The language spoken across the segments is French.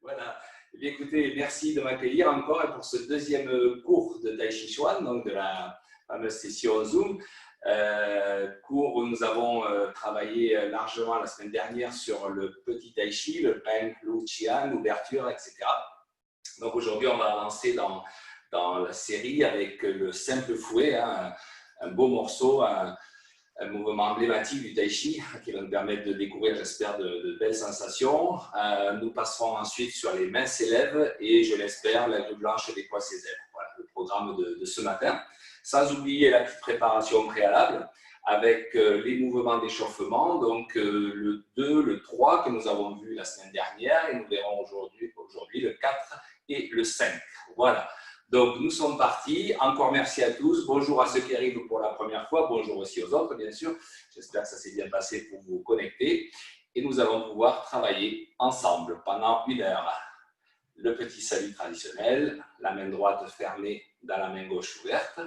Voilà. Eh bien, écoutez, merci de m'accueillir encore pour ce deuxième cours de Tai Chi Chuan, donc de la fameuse session Zoom. Cours où nous avons travaillé largement la semaine dernière sur le petit Tai Chi, le Peng, Lu Qian, l'ouverture, etc. Donc aujourd'hui, on va avancer dans la série avec le simple fouet, hein, un beau morceau, un mouvement emblématique du Tai Chi qui va nous permettre de découvrir, j'espère, de belles sensations. Nous passerons ensuite sur les mains s'élèvent et, je l'espère, la grue blanche des poids ses ailes. Voilà le programme de ce matin. Sans oublier la petite préparation préalable avec les mouvements d'échauffement, donc le 2, le 3 que nous avons vu la semaine dernière et nous verrons aujourd'hui le 4 et le 5. Voilà. Donc, nous sommes partis. Encore merci à tous. Bonjour à ceux qui arrivent pour la première fois. Bonjour aussi aux autres, bien sûr. J'espère que ça s'est bien passé pour vous connecter. Et nous allons pouvoir travailler ensemble pendant 1 heure. Le petit salut traditionnel, la main droite fermée dans la main gauche ouverte.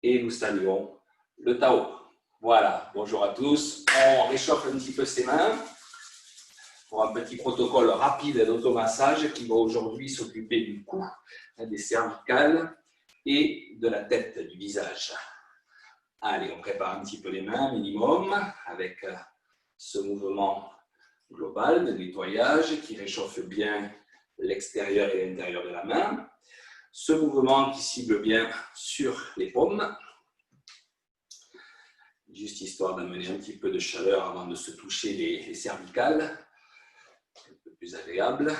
Et nous saluons le Tao. Voilà. Bonjour à tous. On réchauffe un petit peu ses mains pour un petit protocole rapide d'automassage qui va aujourd'hui s'occuper du cou, des cervicales et de la tête, du visage. Allez, on prépare un petit peu les mains, minimum, avec ce mouvement global de nettoyage qui réchauffe bien l'extérieur et l'intérieur de la main. Ce mouvement qui cible bien sur les paumes, juste histoire d'amener un petit peu de chaleur avant de se toucher les cervicales. Un peu plus agréable.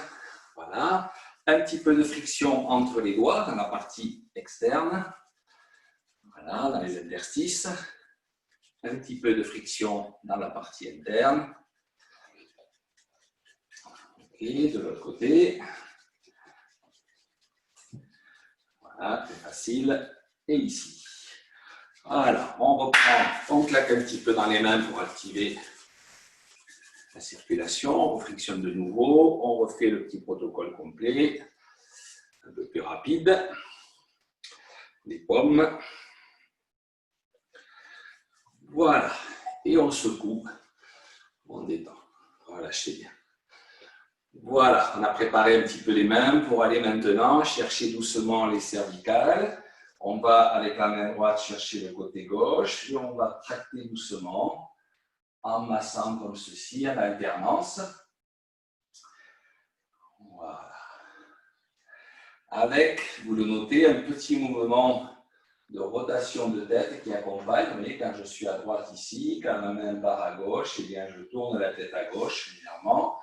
Voilà. Un petit peu de friction entre les doigts dans la partie externe. Voilà, dans les interstices. Un petit peu de friction dans la partie interne. Ok, de l'autre côté. Voilà, très facile. Et ici. Voilà, on reprend, on claque un petit peu dans les mains pour activer la circulation, on frictionne de nouveau, on refait le petit protocole complet, un peu plus rapide, les paumes, voilà, et on secoue, on détend, relâchez bien. Voilà, on a préparé un petit peu les mains pour aller maintenant chercher doucement les cervicales. On va avec la main droite chercher le côté gauche et on va tracter doucement en massant comme ceci, en alternance. Voilà. Avec, vous le notez, un petit mouvement de rotation de tête qui accompagne. Vous voyez, quand je suis à droite ici, quand ma main part à gauche, eh bien, je tourne la tête à gauche légèrement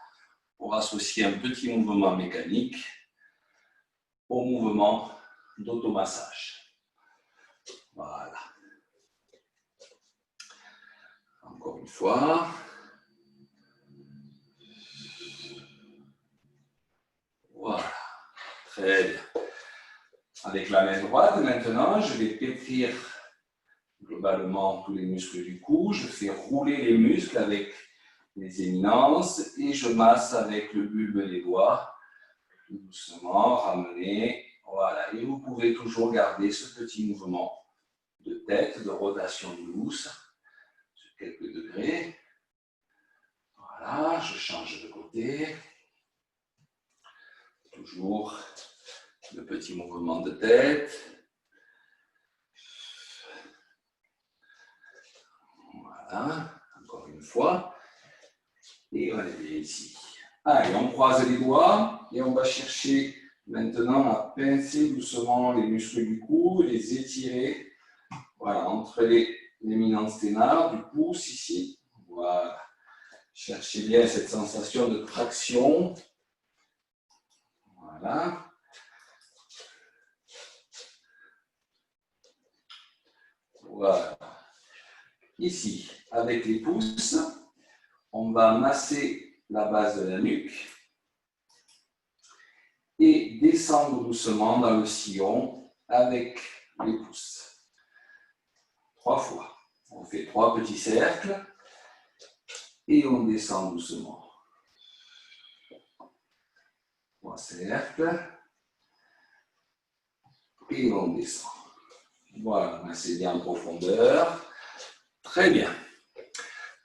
pour associer un petit mouvement mécanique au mouvement d'automassage. Voilà. Encore une fois. Voilà. Très bien. Avec la main droite, maintenant, je vais pétrir globalement tous les muscles du cou. Je fais rouler les muscles avec les éminences et je masse avec le bulbe des doigts. Doucement, ramener. Voilà. Et vous pouvez toujours garder ce petit mouvement de tête, de rotation douce sur quelques degrés. Voilà. Je change de côté. Toujours le petit mouvement de tête. Voilà, encore une fois. Et on est ici. Allez, on croise les doigts et on va chercher maintenant à pincer doucement les muscles du cou, les étirer. Voilà, entre les éminences ténards, du pouce ici. Voilà. Cherchez bien cette sensation de traction. Voilà. Voilà. Ici, avec les pouces, on va masser la base de la nuque et descendre doucement dans le sillon avec les pouces. 3 fois. On fait 3 petits cercles et on descend doucement. 3 cercles et on descend. Voilà, massez bien en profondeur. Très bien.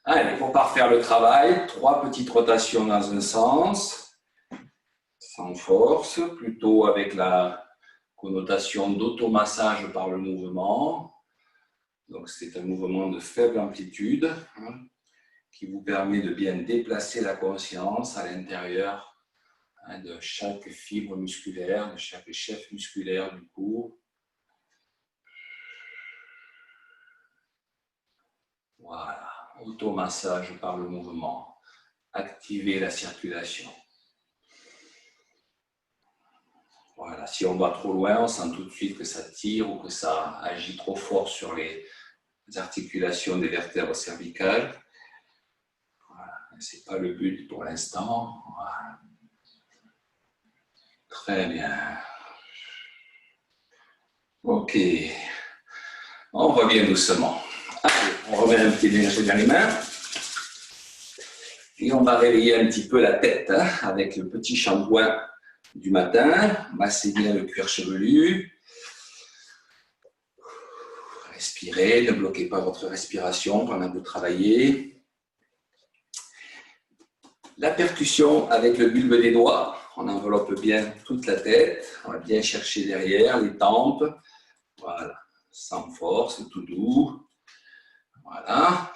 Allez, pour parfaire le travail, 3 petites rotations dans un sens. sans force, plutôt avec la connotation d'automassage par le mouvement. Donc, c'est un mouvement de faible amplitude qui vous permet de bien déplacer la conscience à l'intérieur de chaque fibre musculaire, de chaque chef musculaire du cou. Voilà, automassage par le mouvement. Activer la circulation. Voilà, si on va trop loin, on sent tout de suite que ça tire ou que ça agit trop fort sur les articulations des vertèbres cervicales. Voilà, ce n'est pas le but pour l'instant. Voilà. Très bien. Ok. On revient doucement. Allez, on remet un petit énergie dans les mains. Et on va réveiller un petit peu la tête avec le petit shampoing du matin. Massez bien le cuir chevelu. Respirez, ne bloquez pas votre respiration pendant que vous travaillez. La percussion avec le bulbe des doigts. On enveloppe bien toute la tête. On va bien chercher derrière les tempes. Voilà, sans force, tout doux. Voilà.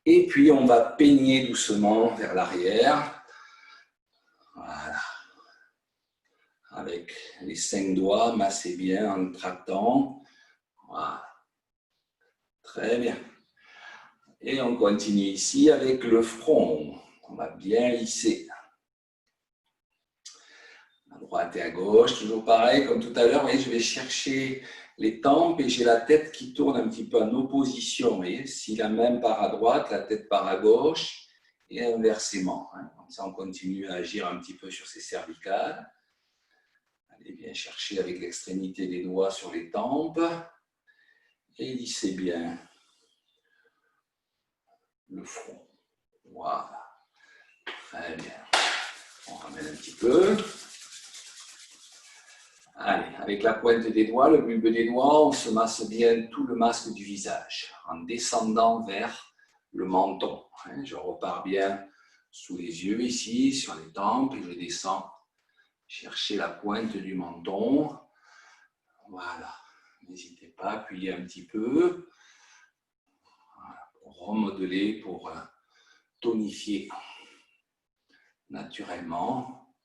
Et puis, on va peigner doucement vers l'arrière. Voilà. Avec les 5 doigts, massez bien en tractant. Voilà. Très bien. Et on continue ici avec le front. On va bien lisser. À droite et à gauche, toujours pareil, comme tout à l'heure. Vous voyez, je vais chercher les tempes et j'ai la tête qui tourne un petit peu en opposition. Vous voyez, si la main part à droite, la tête part à gauche et inversement. Comme ça, on continue à agir un petit peu sur ces cervicales. Allez bien chercher avec l'extrémité des doigts sur les tempes et lissez bien le front. Voilà. Très bien. On ramène un petit peu. Allez, avec la pointe des doigts, le bulbe des doigts, on se masse bien tout le masque du visage en descendant vers le menton. Je repars bien sous les yeux ici, sur les tempes, et je descends chercher la pointe du menton. Voilà. N'hésitez pas à appuyer un petit peu. Voilà, pour remodeler, pour tonifier naturellement.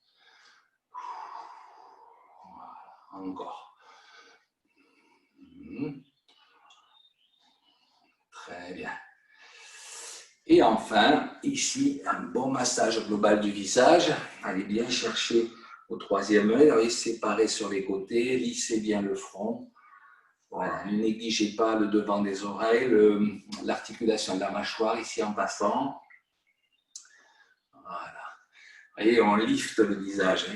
Voilà, encore. Très bien. Et enfin, ici, un bon massage global du visage. Allez bien chercher au troisième œil, séparer sur les côtés, lissez bien le front. Voilà, ne négligez pas le devant des oreilles, l'articulation de la mâchoire ici en passant. Voilà. Vous voyez, on lifte le visage.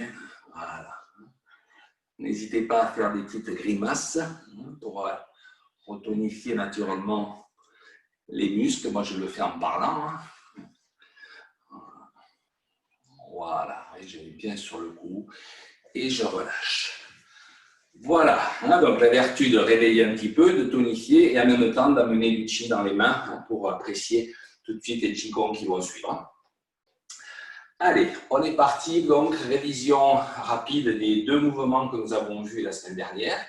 Voilà. N'hésitez pas à faire des petites grimaces pour retonifier naturellement les muscles. Moi, je le fais en parlant. Voilà, et je mets bien sur le cou et je relâche. Voilà, donc la vertu de réveiller un petit peu, de tonifier et en même temps d'amener du chi dans les mains pour apprécier tout de suite les qigong qui vont suivre. Allez, on est parti, donc révision rapide des 2 mouvements que nous avons vus la semaine dernière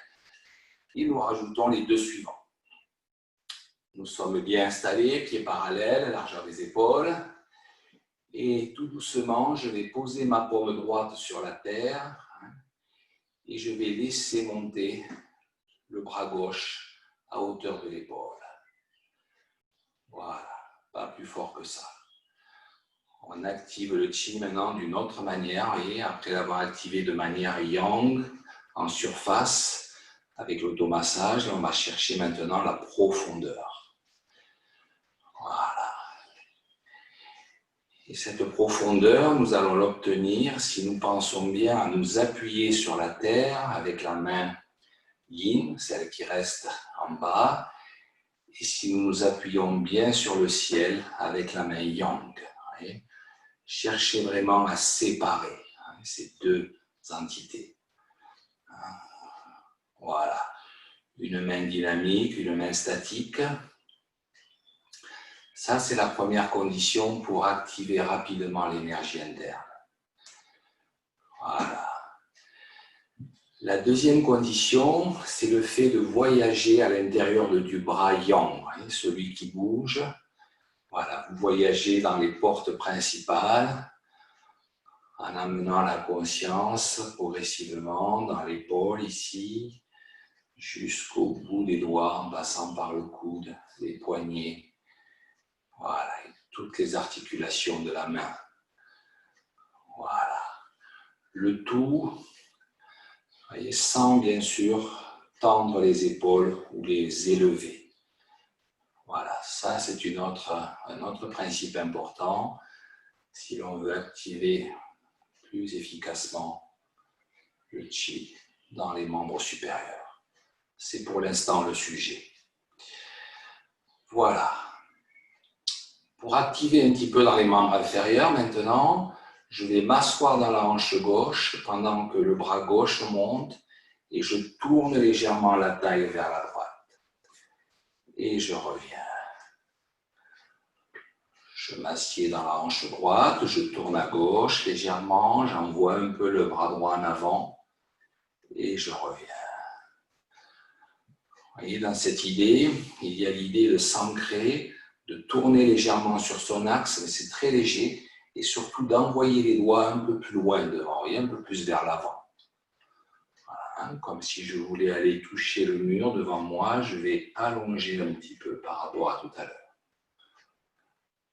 et nous rajoutons les 2 suivants. Nous sommes bien installés, pieds parallèles, largeur des épaules. Et tout doucement, je vais poser ma paume droite sur la terre et je vais laisser monter le bras gauche à hauteur de l'épaule. Voilà, pas plus fort que ça. On active le chi maintenant d'une autre manière et après l'avoir activé de manière yang, en surface, avec l'automassage, on va chercher maintenant la profondeur. Voilà. Et cette profondeur, nous allons l'obtenir si nous pensons bien à nous appuyer sur la terre avec la main yin, celle qui reste en bas, et si nous nous appuyons bien sur le ciel avec la main yang. Cherchez vraiment à séparer ces 2 entités. Voilà. Une main dynamique, une main statique. Ça, c'est la première condition pour activer rapidement l'énergie interne. Voilà. La deuxième condition, c'est le fait de voyager à l'intérieur du bras yang, celui qui bouge. Voilà, vous voyagez dans les portes principales en amenant la conscience progressivement dans l'épaule ici, jusqu'au bout des doigts, en passant par le coude, les poignets. Voilà, et toutes les articulations de la main. Voilà. Le tout, voyez, sans bien sûr tendre les épaules ou les élever. Voilà, ça c'est un autre principe important si l'on veut activer plus efficacement le chi dans les membres supérieurs. C'est pour l'instant le sujet. Voilà. Pour activer un petit peu dans les membres inférieurs maintenant, je vais m'asseoir dans la hanche gauche pendant que le bras gauche monte et je tourne légèrement la taille vers la droite. Et je reviens. Je m'assieds dans la hanche droite, je tourne à gauche légèrement, j'envoie un peu le bras droit en avant et je reviens. Vous voyez, dans cette idée, il y a l'idée de s'ancrer, de tourner légèrement sur son axe, mais c'est très léger, et surtout d'envoyer les doigts un peu plus loin devant, et un peu plus vers l'avant. Voilà, comme si je voulais aller toucher le mur devant moi, je vais allonger un petit peu par rapport à tout à l'heure.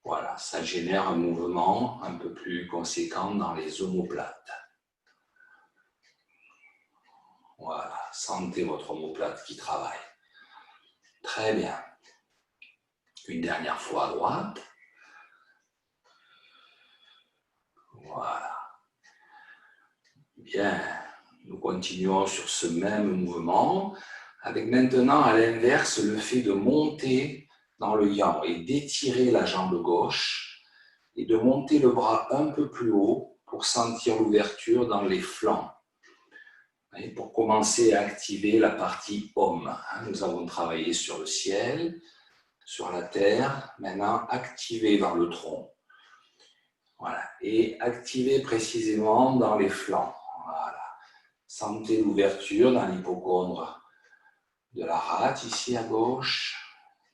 Voilà, ça génère un mouvement un peu plus conséquent dans les omoplates. Voilà, sentez votre omoplate qui travaille. Très bien. Une dernière fois à droite. Voilà. Bien, nous continuons sur ce même mouvement, avec maintenant à l'inverse le fait de monter dans le yang et d'étirer la jambe gauche et de monter le bras un peu plus haut pour sentir l'ouverture dans les flancs. Et pour commencer à activer la partie Om. Nous avons travaillé sur le ciel, sur la terre, maintenant activer dans le tronc. Voilà. Et activer précisément dans les flancs. Voilà. Sentez l'ouverture dans l'hypocondre de la rate ici à gauche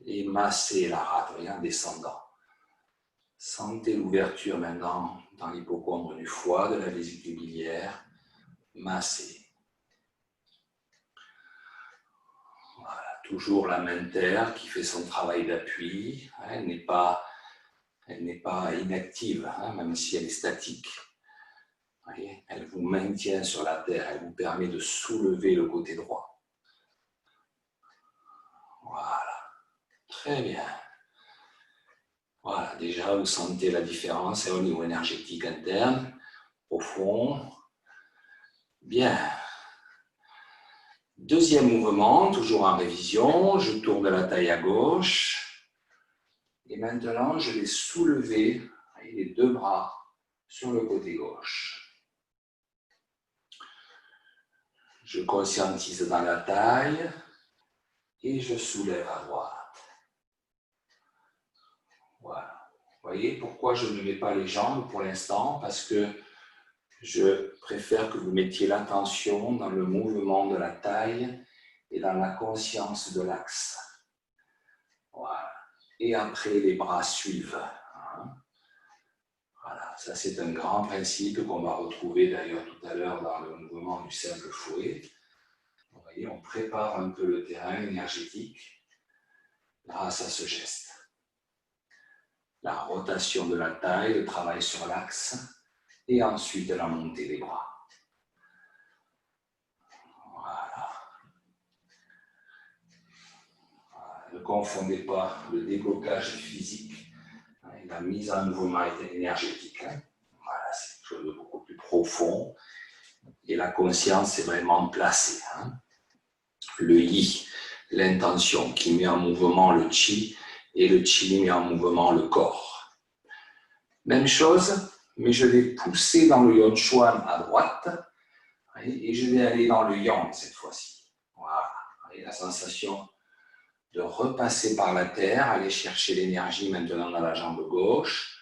et massez la rate en descendant. Sentez l'ouverture maintenant dans l'hypocondre du foie, de la vésicule biliaire. Massez. Voilà. Toujours la main terre qui fait son travail d'appui. Elle n'est pas inactive, même si elle est statique. Voyez, elle vous maintient sur la terre, elle vous permet de soulever le côté droit. Voilà, très bien. Voilà, déjà vous sentez la différence au niveau énergétique interne, profond. Bien. Deuxième mouvement, toujours en révision, je tourne la taille à gauche. Et maintenant, je vais soulever les deux bras sur le côté gauche. Je conscientise dans la taille et je soulève à droite. Voilà. Vous voyez pourquoi je ne mets pas les jambes pour l'instant? Parce que je préfère que vous mettiez l'attention dans le mouvement de la taille et dans la conscience de l'axe. Voilà. Et après, les bras suivent. Voilà, ça c'est un grand principe qu'on va retrouver d'ailleurs tout à l'heure dans le mouvement du simple fouet. Vous voyez, on prépare un peu le terrain énergétique grâce à ce geste. La rotation de la taille, le travail sur l'axe et ensuite la montée des bras. Voilà. Ne confondez pas le déblocage physique et la mise en mouvement énergétique. Voilà, c'est quelque chose de beaucoup plus profond. Et la conscience est vraiment placée. Le yi, l'intention qui met en mouvement le chi, et le chi met en mouvement le corps. Même chose, mais je vais pousser dans le yon chuan à droite, et je vais aller dans le yang cette fois-ci. Voilà, et la sensation de repasser par la terre, aller chercher l'énergie maintenant dans la jambe gauche,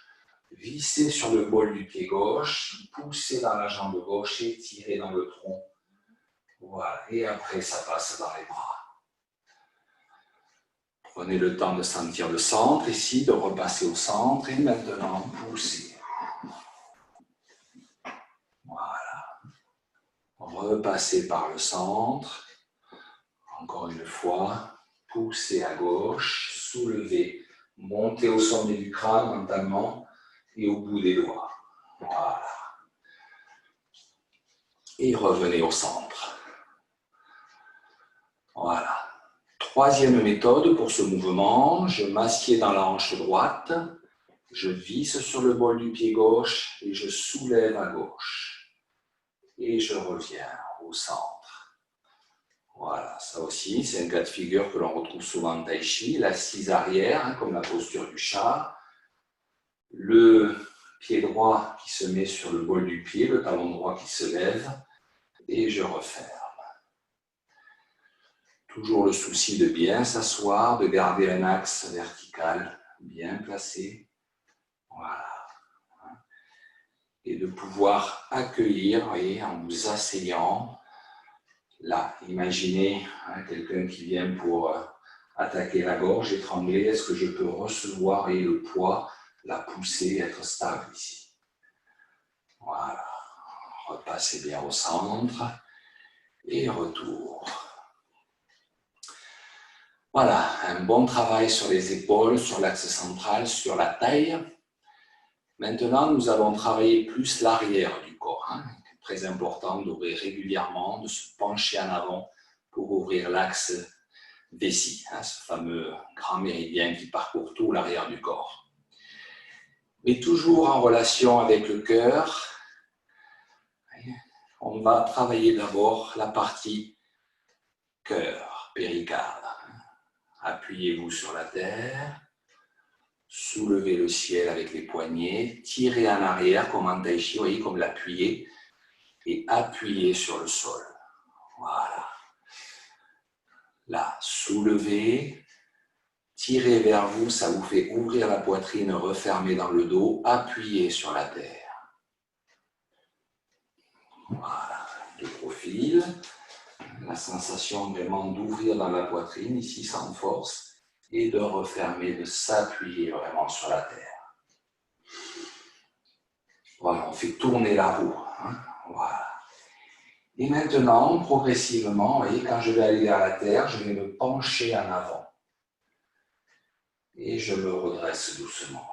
visser sur le bol du pied gauche, pousser dans la jambe gauche et tirer dans le tronc. Voilà. Et après, ça passe dans les bras. Prenez le temps de sentir le centre ici, de repasser au centre et maintenant poussez. Voilà. Repassez par le centre. Encore une fois, poussez à gauche, soulevez, montez au sommet du crâne mentalement et au bout des doigts. Voilà. Et revenez au centre. Voilà. Troisième méthode pour ce mouvement, je m'assieds dans la hanche droite, je visse sur le bol du pied gauche et je soulève à gauche. Et je reviens au centre. Voilà, ça aussi, c'est un cas de figure que l'on retrouve souvent en tai chi, l'assise arrière, comme la posture du chat, le pied droit qui se met sur le bol du pied, le talon droit qui se lève, et je referme. Toujours le souci de bien s'asseoir, de garder un axe vertical bien placé. Voilà. Et de pouvoir accueillir, voyez, en vous asseyant. Là, imaginez quelqu'un qui vient pour attaquer la gorge, étrangler. Est-ce que je peux recevoir le poids, la poussée, être stable ici? Voilà. Repassez bien au centre et retour. Voilà, un bon travail sur les épaules, sur l'axe central, sur la taille. Maintenant, nous allons travailler plus l'arrière du corps. Très important d'ouvrir régulièrement, de se pencher en avant pour ouvrir l'axe vessie, ce fameux grand méridien qui parcourt tout l'arrière du corps. Mais toujours en relation avec le cœur, on va travailler d'abord la partie cœur, péricarde. Appuyez-vous sur la terre, soulevez le ciel avec les poignets, tirez en arrière comme en tai chi, voyez, comme l'appuyer, et appuyez sur le sol. Voilà. Là, soulevez, tirez vers vous, ça vous fait ouvrir la poitrine, refermer dans le dos, appuyez sur la terre. Voilà, de profil. La sensation vraiment d'ouvrir dans la poitrine, ici sans force, et de refermer, de s'appuyer vraiment sur la terre. Voilà, on fait tourner la roue. Voilà. Et maintenant, progressivement, vous voyez, quand je vais aller vers la terre, je vais me pencher en avant. Et je me redresse doucement.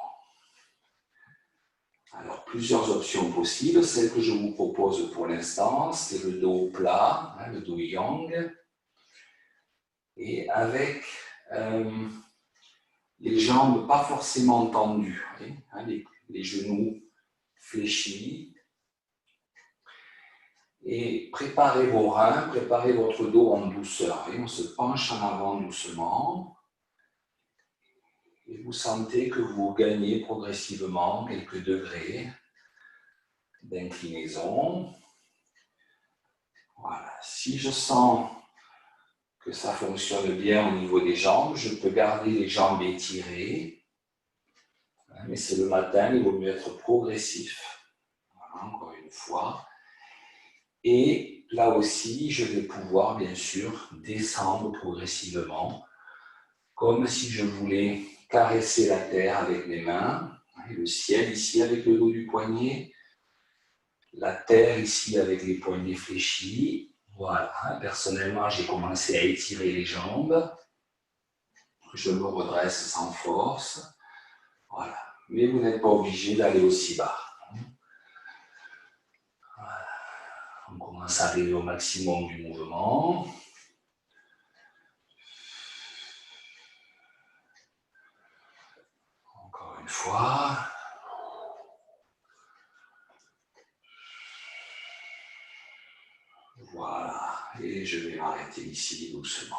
Alors, plusieurs options possibles. Celle que je vous propose pour l'instant, c'est le dos plat, le dos yang. Et avec les jambes pas forcément tendues, les genoux fléchis. Et préparez vos reins, préparez votre dos en douceur. On se penche en avant doucement. Et vous sentez que vous gagnez progressivement quelques degrés d'inclinaison. Voilà. Si je sens que ça fonctionne bien au niveau des jambes, je peux garder les jambes étirées. Mais c'est le matin, il vaut mieux être progressif. Voilà, encore une fois. Et là aussi, je vais pouvoir, bien sûr, descendre progressivement, comme si je voulais caresser la terre avec mes mains, et le ciel ici avec le dos du poignet, la terre ici avec les poignets fléchis. Voilà, personnellement, j'ai commencé à étirer les jambes. Je me redresse sans force. Voilà, mais vous n'êtes pas obligé d'aller aussi bas. Voilà. On commence à arriver au maximum du mouvement. Encore une fois. Voilà, et je vais m'arrêter ici doucement.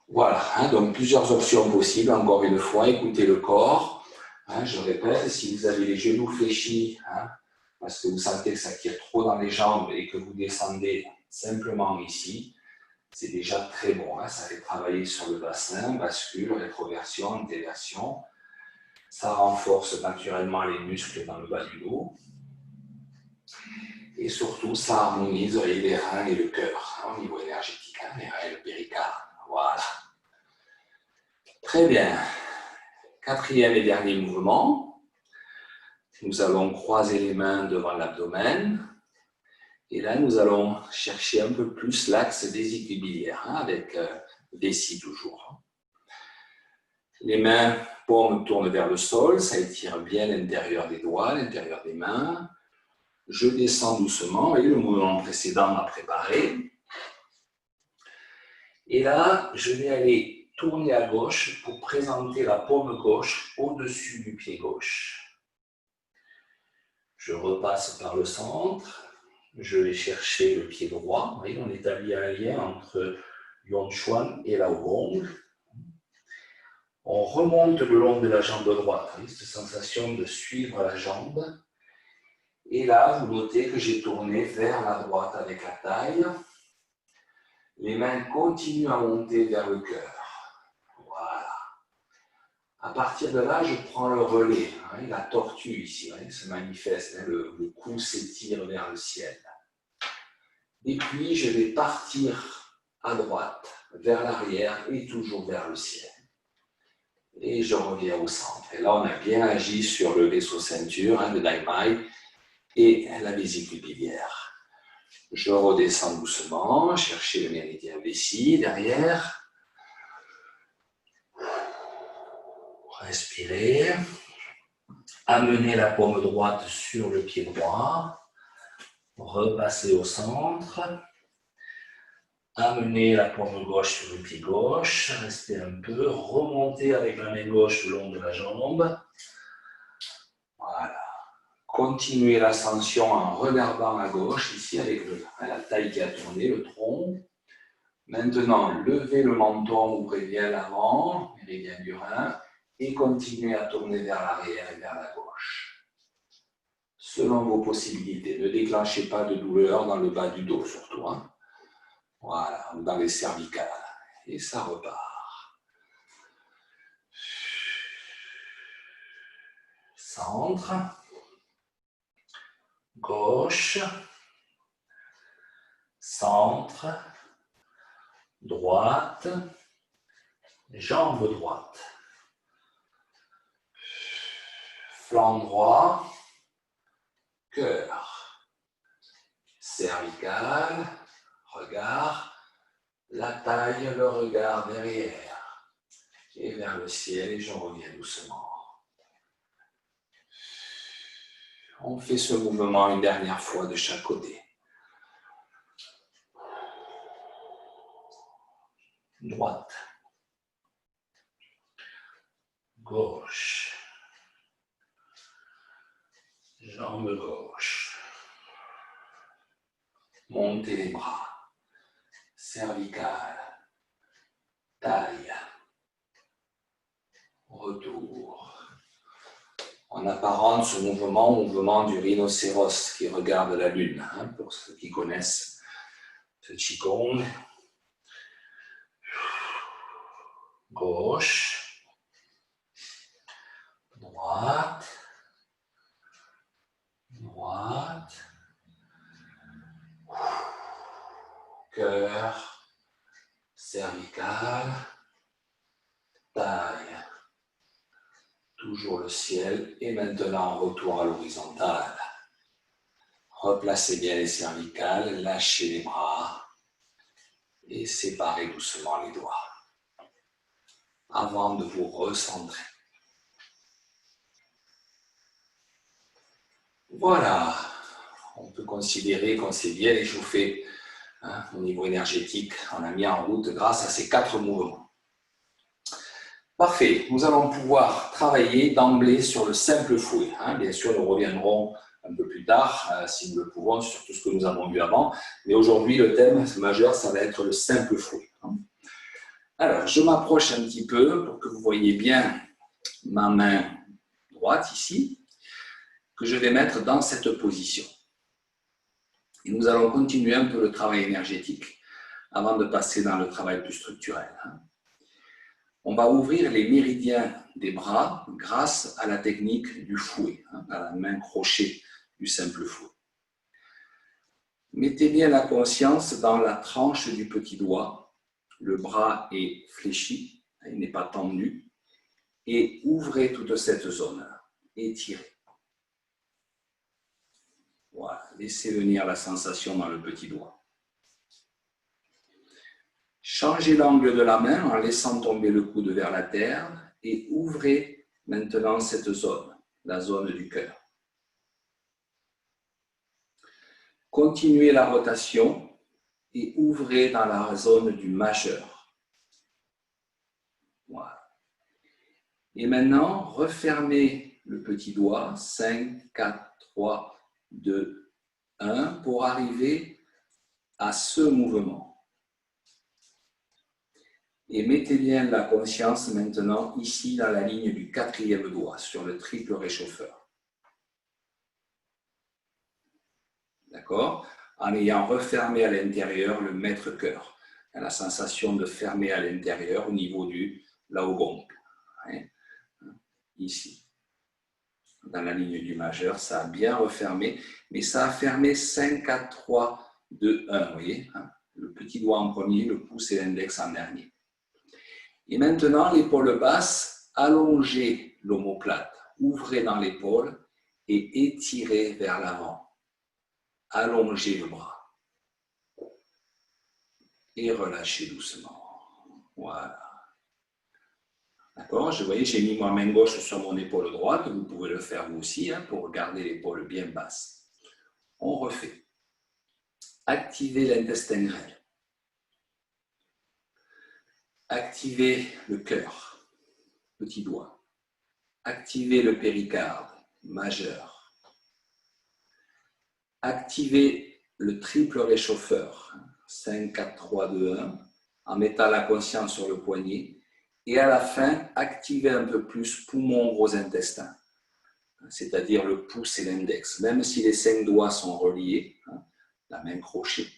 Voilà, donc plusieurs options possibles, encore une fois, écoutez le corps. Je répète, si vous avez les genoux fléchis, parce que vous sentez que ça tire trop dans les jambes et que vous descendez simplement ici, c'est déjà très bon. Ça fait travailler sur le bassin, bascule, rétroversion, antéversion. Ça renforce naturellement les muscles dans le bas du dos. Et Et surtout, ça harmonise les reins et le cœur, au niveau énergétique, les reins et le péricarde. Voilà. Très bien. Quatrième et dernier mouvement. Nous allons croiser les mains devant l'abdomen. Et là, nous allons chercher un peu plus l'axe déséquilibriaire, avec vessie toujours. Les mains, paumes tournent vers le sol, ça étire bien l'intérieur des doigts, l'intérieur des mains. Je descends doucement, et le mouvement précédent m'a préparé. Et là, je vais aller tourner à gauche pour présenter la paume gauche au-dessus du pied gauche. Je repasse par le centre, je vais chercher le pied droit. Vous voyez, on établit un lien entre Yongchuan et Lao Gong. On remonte le long de la jambe droite, vous voyez, cette sensation de suivre la jambe. Et là, vous notez que j'ai tourné vers la droite avec la taille. Les mains continuent à monter vers le cœur. Voilà. À partir de là, je prends le relais. La tortue ici, se manifeste. Le cou s'étire vers le ciel. Et puis, je vais partir à droite, vers l'arrière et toujours vers le ciel. Et je reviens au centre. Et là, on a bien agi sur le vaisseau ceinture de Dai Mai et la vésicule biliaire. Je redescends doucement, chercher le méridien vessie derrière. Respirez. Amenez la paume droite sur le pied droit. Repassez au centre. Amenez la paume gauche sur le pied gauche. Restez un peu. Remontez avec la main gauche le long de la jambe. Voilà. Continuez l'ascension en regardant à gauche, ici avec la taille qui a tourné, le tronc. Maintenant, levez le menton, ouvrez bien l'avant, méridien du rein, et continuez à tourner vers l'arrière et vers la gauche. Selon vos possibilités, ne déclenchez pas de douleur dans le bas du dos surtout. Voilà, ou dans les cervicales. Et ça repart. Centre. Gauche, centre, droite, jambe droite, flanc droit, cœur, cervical, regard, la taille, le regard derrière, et vers le ciel, et je reviens doucement. On fait ce mouvement une dernière fois de chaque côté. Droite, gauche, jambe gauche, montez les bras, cervical, taille, retour. En apparence, ce mouvement du rhinocéros qui regarde la lune, pour ceux qui connaissent ce Qigong. Gauche, droite, droite, cœur, cervical, taille. Toujours le ciel, et maintenant retour à l'horizontale. Replacez bien les cervicales, lâchez les bras et séparez doucement les doigts avant de vous recentrer. Voilà, on peut considérer qu'on s'est bien échauffé au niveau énergétique. On a mis en route grâce à ces 4 mouvements. Parfait, nous allons pouvoir travailler d'emblée sur le simple fouet. Bien sûr, nous reviendrons un peu plus tard, si nous le pouvons, sur tout ce que nous avons vu avant. Mais aujourd'hui, le thème majeur, ça va être le simple fouet. Alors, je m'approche un petit peu pour que vous voyez bien ma main droite ici, que je vais mettre dans cette position. Et nous allons continuer un peu le travail énergétique avant de passer dans le travail plus structurel. On va ouvrir les méridiens des bras grâce à la technique du fouet, à la main crochet du simple fouet. Mettez bien la conscience dans la tranche du petit doigt. Le bras est fléchi, il n'est pas tendu. Et ouvrez toute cette zone. Étirez. Voilà, laissez venir la sensation dans le petit doigt. Changez l'angle de la main en laissant tomber le coude vers la terre et ouvrez maintenant cette zone, la zone du cœur. Continuez la rotation et ouvrez dans la zone du majeur. Voilà. Et maintenant, refermez le petit doigt, 5, 4, 3, 2, 1, pour arriver à ce mouvement. Et mettez bien la conscience maintenant ici dans la ligne du 4e doigt, sur le triple réchauffeur. D'accord? En ayant refermé à l'intérieur le maître-cœur. La sensation de fermer à l'intérieur au niveau du Laogong. Ici. Dans la ligne du majeur, ça a bien refermé, mais ça a fermé 5, 4, 3, 2, 1. Vous voyez? Le petit doigt en premier, le pouce et l'index en dernier. Et maintenant, l'épaule basse, allongez l'omoplate, ouvrez dans l'épaule et étirez vers l'avant. Allongez le bras. Et relâchez doucement. Voilà. D'accord? Vous voyez, j'ai mis ma main gauche sur mon épaule droite. Vous pouvez le faire vous aussi pour garder l'épaule bien basse. On refait. Activez l'intestin grêle. Activez le cœur, petit doigt. Activez le péricarde, majeur. Activez le triple réchauffeur, 5, 4, 3, 2, 1, en mettant la conscience sur le poignet. Et à la fin, activez un peu plus poumon, gros intestin, c'est-à-dire le pouce et l'index, même si les 5 doigts sont reliés, la main crochet.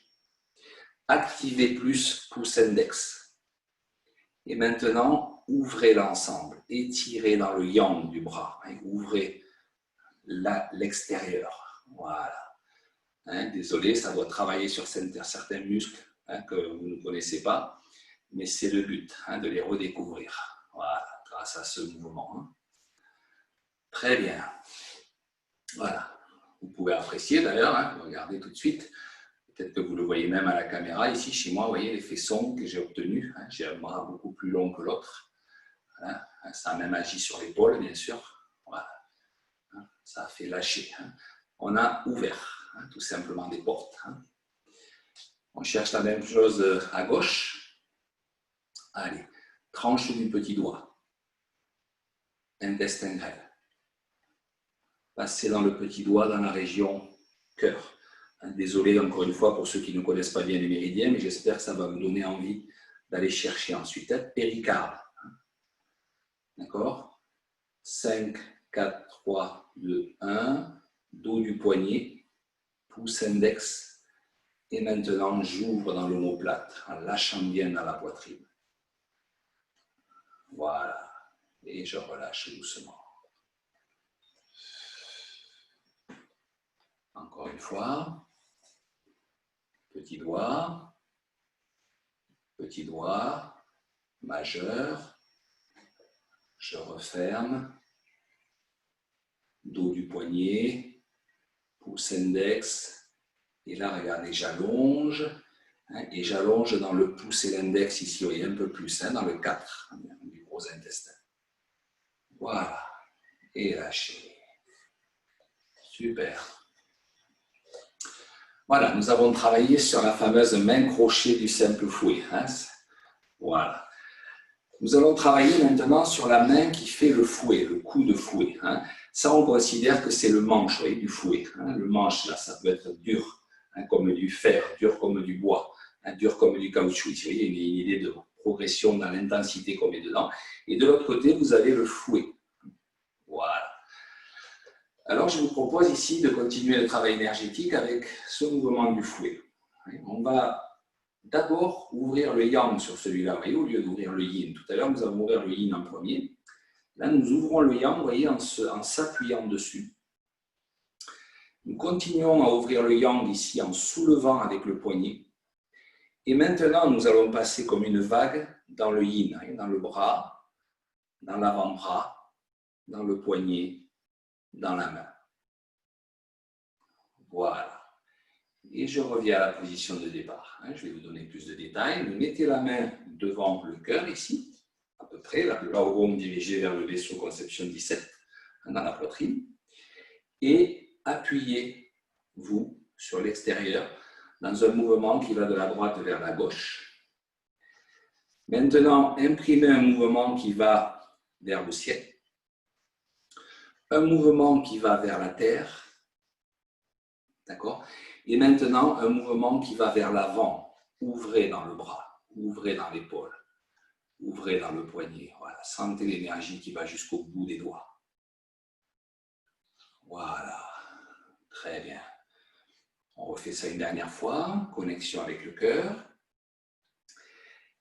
Activez plus pouce-index. Et maintenant, ouvrez l'ensemble, étirez dans le yang du bras, ouvrez l'extérieur. Voilà. Désolé, ça doit travailler sur certains muscles que vous ne connaissez pas, mais c'est le but, de les redécouvrir. Voilà, grâce à ce mouvement. Très bien. Voilà. Vous pouvez apprécier d'ailleurs, regardez tout de suite. Peut-être que vous le voyez même à la caméra. Ici, chez moi, vous voyez les faissons que j'ai obtenus. J'ai un bras beaucoup plus long que l'autre. Voilà. Ça a même agi sur l'épaule, bien sûr. Voilà. Ça a fait lâcher. On a ouvert, tout simplement, des portes. On cherche la même chose à gauche. Allez, tranche du petit doigt. Intestin grêle. Passez dans le petit doigt, dans la région cœur. Désolé encore une fois pour ceux qui ne connaissent pas bien les méridiens, mais j'espère que ça va vous donner envie d'aller chercher ensuite. Péricarde. D'accord? 5, 4, 3, 2, 1. Dos du poignet. Pouce index. Et maintenant, j'ouvre dans l'omoplate en lâchant bien dans la poitrine. Voilà. Et je relâche doucement. Encore une fois. Petit doigt, majeur, je referme, dos du poignet, pouce index, et là regardez, j'allonge, et j'allonge dans le pouce et l'index ici, vous voyez, un peu plus, dans le 4 du gros intestin. Voilà, et lâchez. Super. Voilà, nous avons travaillé sur la fameuse main crochet du simple fouet. Voilà. Nous allons travailler maintenant sur la main qui fait le fouet, le coup de fouet. Ça, on considère que c'est le manche, vous voyez, du fouet. Le manche, là, ça peut être dur, comme du fer, dur comme du bois, dur comme du caoutchouc. Vous voyez, il y a une idée de progression dans l'intensité qu'on met dedans. Et de l'autre côté, vous avez le fouet. Voilà. Alors, je vous propose ici de continuer le travail énergétique avec ce mouvement du fouet. On va d'abord ouvrir le yang sur celui-là, au lieu d'ouvrir le yin. Tout à l'heure, nous avons ouvert le yin en premier. Là, nous ouvrons le yang, vous voyez, en s'appuyant dessus. Nous continuons à ouvrir le yang ici en soulevant avec le poignet. Et maintenant, nous allons passer comme une vague dans le yin, dans le bras, dans l'avant-bras, dans le poignet, dans la main. Voilà. Et je reviens à la position de départ. Je vais vous donner plus de détails. Vous mettez la main devant le cœur ici, à peu près, là au rond dirigé vers le vaisseau conception 17, dans la poitrine. Et appuyez-vous sur l'extérieur dans un mouvement qui va de la droite vers la gauche. Maintenant, imprimez un mouvement qui va vers le ciel, un mouvement qui va vers la terre, d'accord? Et maintenant, un mouvement qui va vers l'avant. Ouvrez dans le bras, ouvrez dans l'épaule, ouvrez dans le poignet. Voilà, sentez l'énergie qui va jusqu'au bout des doigts. Voilà, très bien. On refait ça une dernière fois, connexion avec le cœur.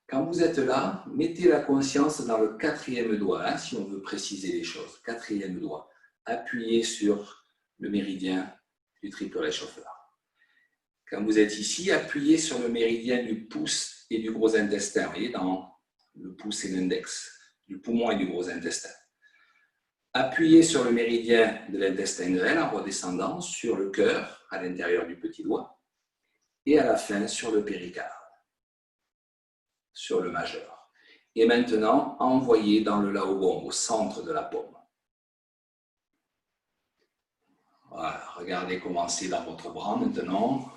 Quand vous êtes là, mettez la conscience dans le 4e doigt, si on veut préciser les choses. 4e doigt. Appuyez sur le méridien du triple réchauffeur. Quand vous êtes ici, appuyez sur le méridien du pouce et du gros intestin. Vous voyez, dans le pouce et l'index, du poumon et du gros intestin. Appuyez sur le méridien de l'intestin grêle en redescendant sur le cœur, à l'intérieur du petit doigt, et à la fin sur le péricarde, sur le majeur. Et maintenant, envoyez dans le laogong, au centre de la paume. Voilà, regardez comment c'est dans votre bras maintenant.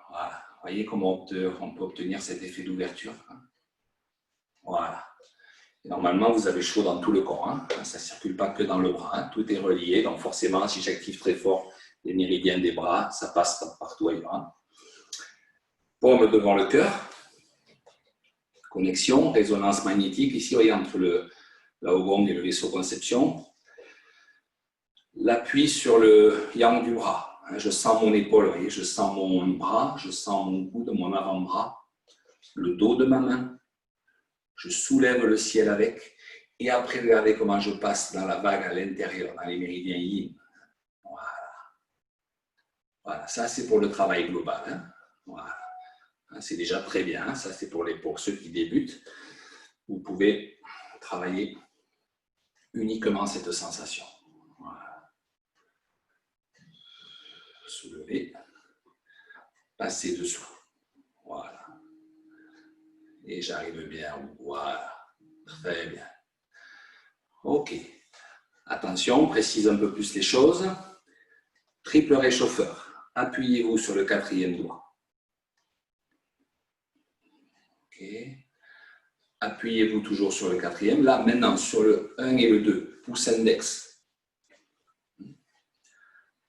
Voilà, voyez comment on peut obtenir cet effet d'ouverture. Voilà. Et normalement, vous avez chaud dans tout le corps. Ça ne circule pas que dans le bras. Tout est relié. Donc forcément, si j'active très fort les méridiens des bras, ça passe partout ailleurs. Paume devant le cœur. Connexion, résonance magnétique. Ici, vous voyez, entre le laogong et le vaisseau conception. L'appui sur le yang du bras. Je sens mon épaule, vous voyez, je sens mon bras, je sens mon coude, mon avant-bras, le dos de ma main. Je soulève le ciel avec. Et après, regardez comment je passe dans la vague à l'intérieur, dans les méridiens yin. Voilà. Voilà, ça c'est pour le travail global. Voilà. C'est déjà très bien. Ça c'est pour ceux qui débutent. Vous pouvez travailler uniquement cette sensation. Voilà. Soulevez, passez dessous. Voilà. Et j'arrive bien. Voilà. Très bien. Ok. Attention, précise un peu plus les choses. Triple réchauffeur. Appuyez-vous sur le 4e doigt. Ok. Appuyez-vous toujours sur le 4e. Là, maintenant, sur le 1 et le 2, pouce index.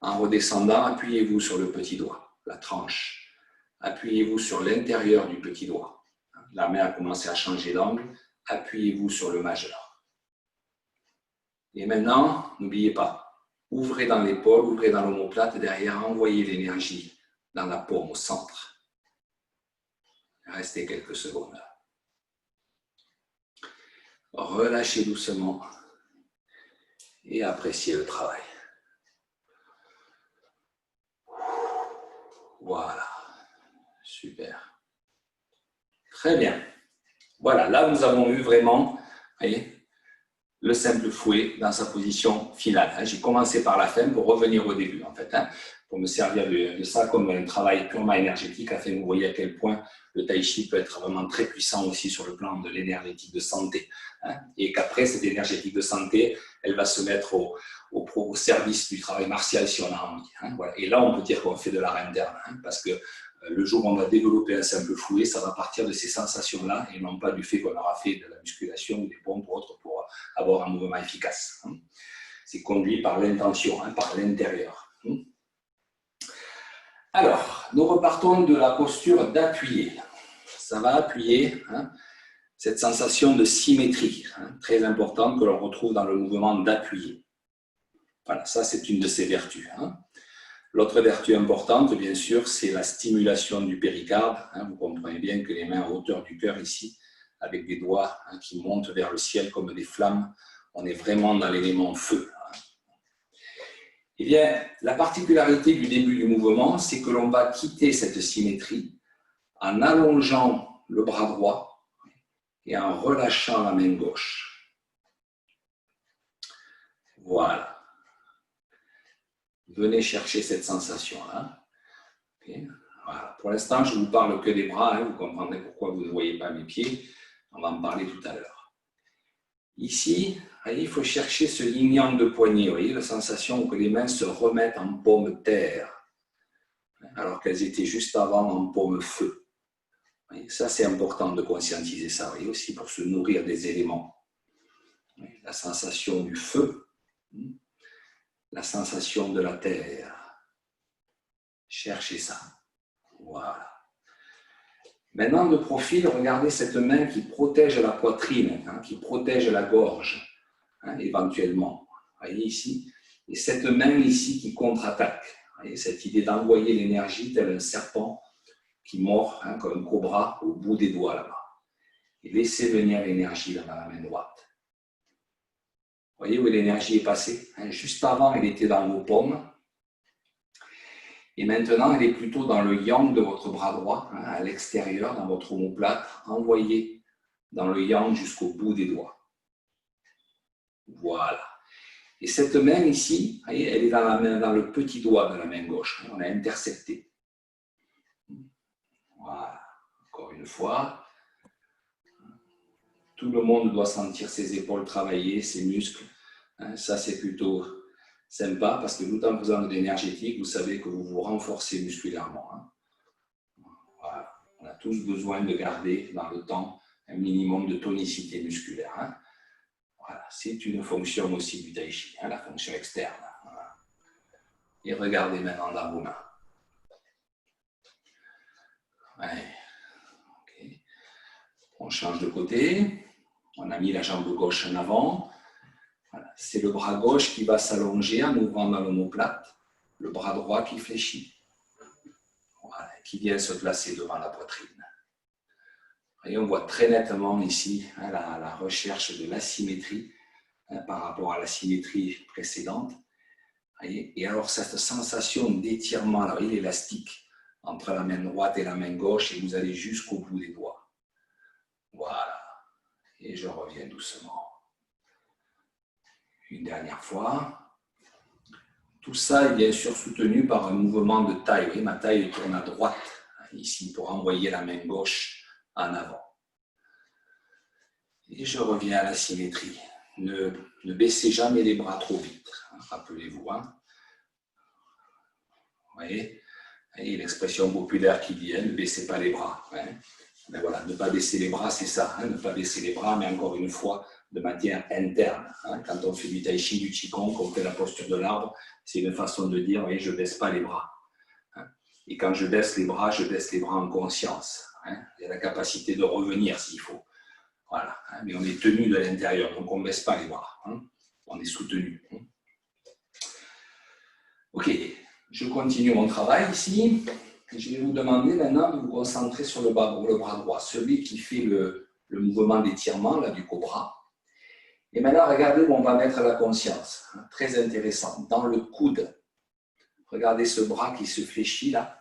En redescendant, appuyez-vous sur le petit doigt, la tranche. Appuyez-vous sur l'intérieur du petit doigt. La main a commencé à changer d'angle. Appuyez-vous sur le majeur. Et maintenant, n'oubliez pas, ouvrez dans l'épaule, ouvrez dans l'omoplate, derrière, envoyez l'énergie dans la paume, au centre. Restez quelques secondes. Relâchez doucement et appréciez le travail. Voilà, super. Très bien. Voilà, là nous avons eu vraiment, voyez, le simple fouet dans sa position finale. J'ai commencé par la fin pour revenir au début, en fait, pour me servir de ça comme un travail purement énergétique, afin que vous voyez à quel point le tai chi peut être vraiment très puissant aussi sur le plan de l'énergétique de santé. Et qu'après, cette énergétique de santé, elle va se mettre au service du travail martial si on a envie. Voilà. Et là, on peut dire qu'on fait de l'art interne, parce que le jour où on va développer un simple fouet, ça va partir de ces sensations-là et non pas du fait qu'on aura fait de la musculation ou des pompes ou autre pour avoir un mouvement efficace. C'est conduit par l'intention, par l'intérieur. Alors, nous repartons de la posture d'appuyer. Ça va appuyer, cette sensation de symétrie, très importante que l'on retrouve dans le mouvement d'appuyer. Voilà, ça c'est une de ses vertus. L'autre vertu importante, bien sûr, c'est la stimulation du péricarde. Vous comprenez bien que les mains à hauteur du cœur ici, avec des doigts qui montent vers le ciel comme des flammes, On est vraiment dans l'élément feu. Eh bien, la particularité du début du mouvement, c'est que l'on va quitter cette symétrie en allongeant le bras droit et en relâchant la main gauche. Voilà. Venez chercher cette sensation-là. Okay. Voilà. Pour l'instant, je ne vous parle que des bras. Hein. Vous comprendrez pourquoi vous ne voyez pas mes pieds. On va en parler tout à l'heure. Ici, il faut chercher ce yin-yang de poignet. Vous voyez la sensation que les mains se remettent en paume terre, alors qu'elles étaient juste avant en paume feu. Ça, c'est important de conscientiser ça, vous voyez, aussi pour se nourrir des éléments. La sensation du feu, la sensation de la terre. Cherchez ça. Voilà. Maintenant, de profil, regardez cette main qui protège la poitrine, qui protège la gorge, éventuellement. Vous voyez ici. Et cette main ici qui contre-attaque. Vous voyez, cette idée d'envoyer l'énergie tel un serpent qui mord, comme un cobra, au bout des doigts là-bas. Et laissez venir l'énergie dans la main droite. Vous voyez où l'énergie est passée? Juste avant, elle était dans vos paumes. Et maintenant, elle est plutôt dans le yang de votre bras droit, à l'extérieur, dans votre omoplate, envoyée dans le yang jusqu'au bout des doigts. Voilà. Et cette main ici, elle est dans le petit doigt de la main gauche. On a intercepté. Voilà. Encore une fois. Tout le monde doit sentir ses épaules travailler, ses muscles. Ça, c'est plutôt sympa parce que tout en faisant de l'énergétique, vous savez que vous vous renforcez musculairement. Voilà. On a tous besoin de garder dans le temps un minimum de tonicité musculaire. Voilà. C'est une fonction aussi du tai chi, la fonction externe. Voilà. Et regardez maintenant dans vos mains. Ouais. Okay. On change de côté. On a mis la jambe gauche en avant. Voilà. C'est le bras gauche qui va s'allonger en ouvrant dans l'omoplate. Le bras droit qui fléchit. Voilà. Qui vient se placer devant la poitrine. Et on voit très nettement ici la recherche de l'asymétrie par rapport à la symétrie précédente. Et alors cette sensation d'étirement, l'élastique entre la main droite et la main gauche, et vous allez jusqu'au bout des doigts. Voilà. Et je reviens doucement. Une dernière fois. Tout ça est bien sûr soutenu par un mouvement de taille. Vous voyez, ma taille tourne à droite, ici, pour envoyer la main gauche en avant. Et je reviens à la symétrie. Ne baissez jamais les bras trop vite, rappelez-vous. Vous voyez, l'expression populaire qui dit, ne baissez pas les bras. Ben voilà, ne pas baisser les bras, c'est ça. Ne pas baisser les bras, mais encore une fois, de manière interne. Quand on fait du tai chi, du qigong, qu'on fait la posture de l'arbre, c'est une façon de dire, oui, je ne baisse pas les bras. Et quand je baisse les bras en conscience. Il y a la capacité de revenir s'il faut. Voilà. Mais on est tenu de l'intérieur, donc on ne baisse pas les bras. On est soutenu. Ok, je continue mon travail ici. Je vais vous demander maintenant de vous concentrer sur le bras droit, celui qui fait le mouvement d'étirement là, du cobra. Et maintenant, regardez où on va mettre la conscience. Très intéressant. Dans le coude. Regardez ce bras qui se fléchit là.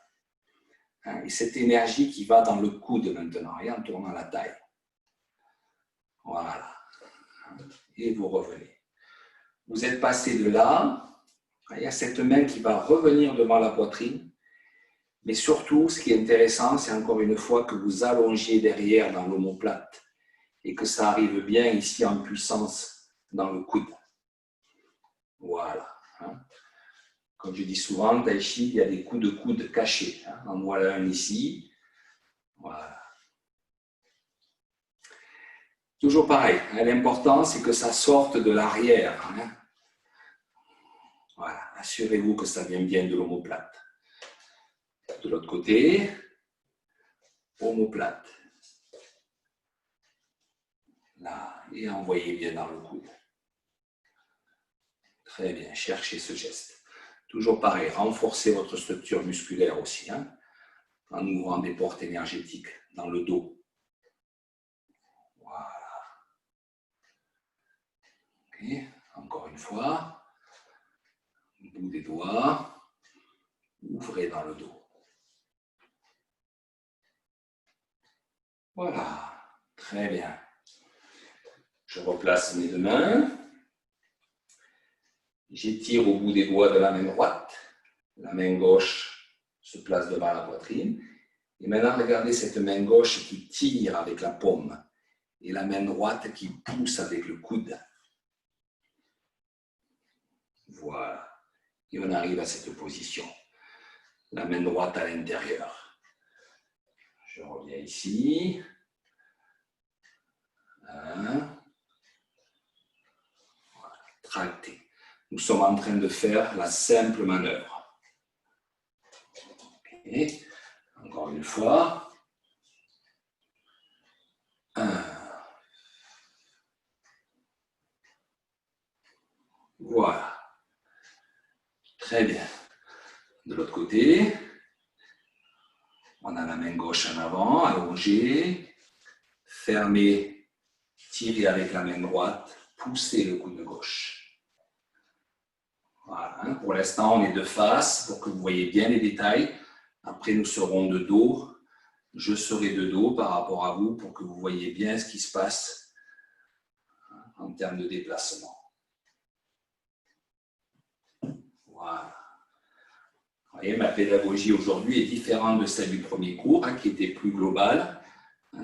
Et cette énergie qui va dans le coude maintenant, et en tournant la taille. Voilà. Et vous revenez. Vous êtes passé de là. Il y a cette main qui va revenir devant la poitrine. Mais surtout, ce qui est intéressant, c'est encore une fois que vous allongiez derrière dans l'omoplate et que ça arrive bien ici en puissance dans le coude. Voilà. Comme je dis souvent, en tai chi, il y a des coups de coude cachés. En voilà un ici. Voilà. Toujours pareil. L'important, c'est que ça sorte de l'arrière. Voilà. Assurez-vous que ça vient bien de l'omoplate. De l'autre côté, omoplate. Là, et envoyez bien dans le coude. Très bien, cherchez ce geste. Toujours pareil, renforcez votre structure musculaire aussi, en ouvrant des portes énergétiques dans le dos. Voilà. Ok. Et encore une fois, bout des doigts, ouvrez dans le dos. Voilà, très bien. Je replace mes deux mains. J'étire au bout des doigts de la main droite. La main gauche se place devant la poitrine. Et maintenant, regardez cette main gauche qui tire avec la paume et la main droite qui pousse avec le coude. Voilà. Et on arrive à cette position. La main droite à l'intérieur. Je reviens ici. Voilà. Tracté. Nous sommes en train de faire la simple manœuvre. Okay. Encore une fois. 1. Voilà. Très bien. De l'autre côté, on a la main gauche en avant, allongée. Fermez, tirez avec la main droite, poussez le coude gauche. Voilà. Pour l'instant, on est de face pour que vous voyez bien les détails. Après, nous serons de dos. Je serai de dos par rapport à vous pour que vous voyez bien ce qui se passe en termes de déplacement. Voilà. Vous voyez, ma pédagogie aujourd'hui est différente de celle du premier cours, qui était plus globale.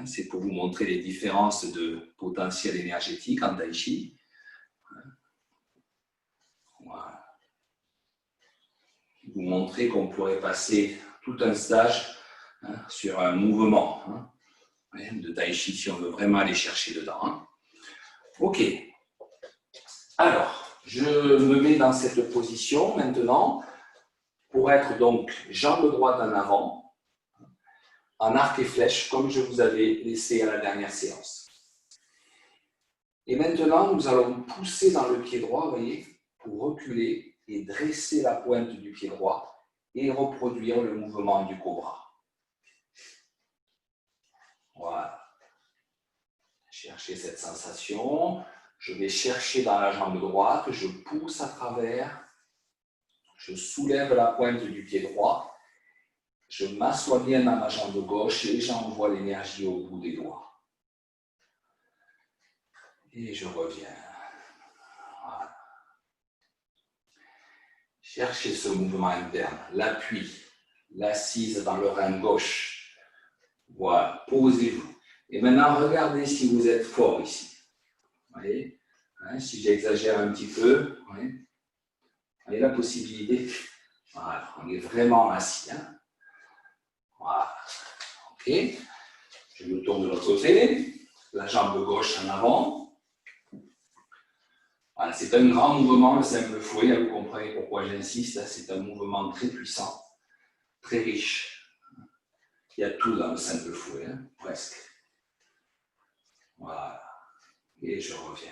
C'est pour vous montrer les différences de potentiel énergétique en Tai Chi. Voilà. Vous montrer qu'on pourrait passer tout un stage sur un mouvement de Tai Chi si on veut vraiment aller chercher dedans. Ok. Alors, je me mets dans cette position maintenant pour être donc jambe droite en avant, en arc et flèche, comme je vous avais laissé à la dernière séance. Et maintenant, nous allons pousser dans le pied droit, vous voyez, pour reculer et dresser la pointe du pied droit et reproduire le mouvement du cobra. Voilà. Cherchez cette sensation. Je vais chercher dans la jambe droite, je pousse à travers, je soulève la pointe du pied droit, je m'assois bien dans ma jambe gauche et j'envoie l'énergie au bout des doigts. Et je reviens. Voilà. Cherchez ce mouvement interne, l'appui, l'assise dans le rein gauche. Voilà, posez-vous. Et maintenant, regardez si vous êtes fort ici. Vous voyez, si j'exagère un petit peu, vous voyez la possibilité. Voilà, on est vraiment assis. Voilà. Ok. Je me tourne de l'autre côté. La jambe gauche en avant. Voilà, c'est un grand mouvement, le simple fouet. Vous comprenez pourquoi j'insiste. C'est un mouvement très puissant, très riche. Il y a tout dans le simple fouet, presque. Voilà. Et je reviens.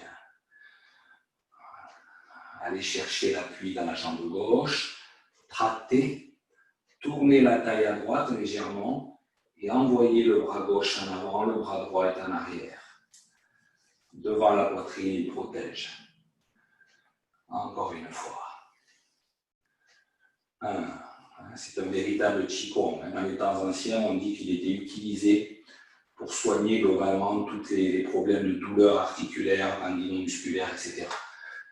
Allez chercher l'appui dans la jambe gauche. Tractez. Tournez la taille à droite légèrement et envoyez le bras gauche en avant, le bras droit est en arrière. Devant la poitrine, il protège. Encore une fois. C'est un véritable Qigong. Dans les temps anciens, on dit qu'il était utilisé pour soigner globalement tous les problèmes de douleur articulaire, tendino-musculaire, etc.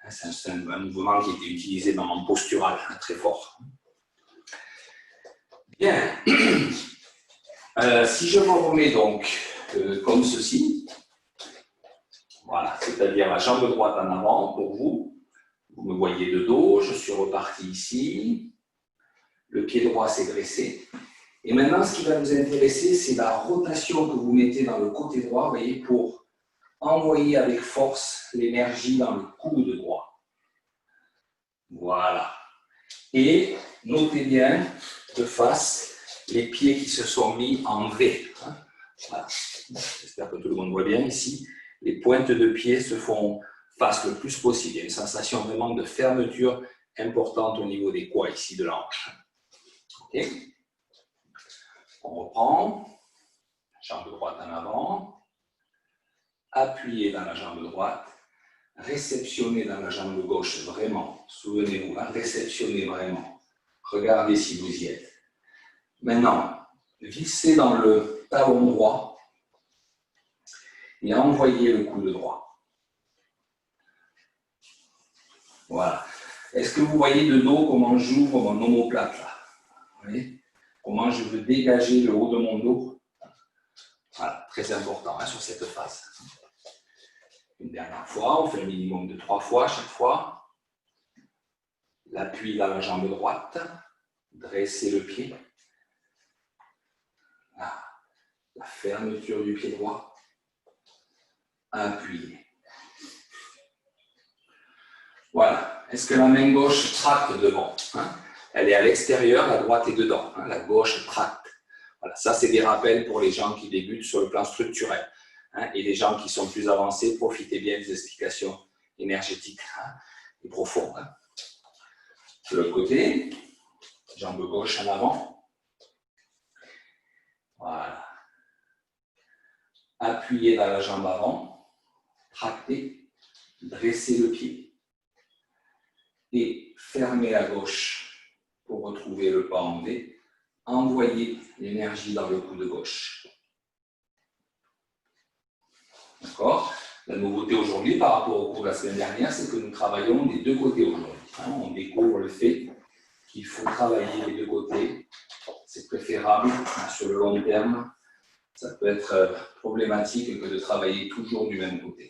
C'est un mouvement qui était utilisé dans mon postural très fort. Bien. Si je me remets donc comme ceci, voilà, c'est-à-dire la jambe droite en avant pour vous. Vous me voyez de dos, je suis reparti ici. Le pied droit s'est dressé. Et maintenant, ce qui va nous intéresser, c'est la rotation que vous mettez dans le côté droit, vous voyez, pour envoyer avec force l'énergie dans le coude droit. Voilà. Et notez bien de face les pieds qui se sont mis en V. Voilà. J'espère que tout le monde voit bien ici. Les pointes de pied se font face le plus possible. Il y a une sensation vraiment de fermeture importante au niveau des quads ici de la hanche. Okay. On reprend. Jambe droite en avant. Appuyez dans la jambe droite. réceptionnez dans la jambe gauche vraiment. Souvenez-vous, hein, réceptionnez vraiment. Regardez si vous y êtes. Maintenant, vissez dans le talon droit et envoyez le coude droit. Voilà. Est-ce que vous voyez de dos comment j'ouvre mon omoplate là? Vous voyez? Comment je veux dégager le haut de mon dos? Voilà, très important hein, sur cette phase. Une dernière fois, on fait un minimum de 3 fois chaque fois. L'appui dans la jambe droite, dressez le pied. Là. La fermeture du pied droit. Appuyez. Voilà. Est-ce que la main gauche tracte devant hein? Elle est à l'extérieur, la droite est dedans. Hein? La gauche tracte. Voilà. Ça, c'est des rappels pour les gens qui débutent sur le plan structurel. Hein? Et les gens qui sont plus avancés, profitez bien des explications énergétiques hein? Et profondes. Hein? De l'autre côté, jambe gauche en avant. Voilà. Appuyez dans la jambe avant. Tractez. Dressez le pied. Et fermez la gauche pour retrouver le pas en V. Envoyez l'énergie dans le coude gauche. D'accord? La nouveauté aujourd'hui par rapport au cours de la semaine dernière, c'est que nous travaillons des deux côtés aujourd'hui. On découvre le fait qu'il faut travailler des deux côtés. C'est préférable sur le long terme. Ça peut être problématique que de travailler toujours du même côté.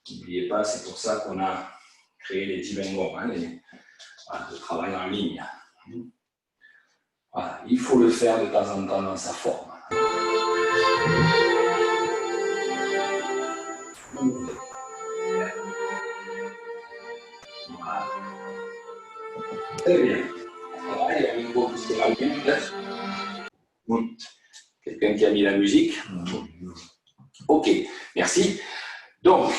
N'oubliez pas, c'est pour ça qu'on a créé les Divingos, le travail en ligne. Voilà, il faut le faire de temps en temps dans sa forme. Voilà. Très bien. Voilà, il y a un niveau qui se rallume peut-être. Quelqu'un qui a mis la musique. Ok, merci. Donc,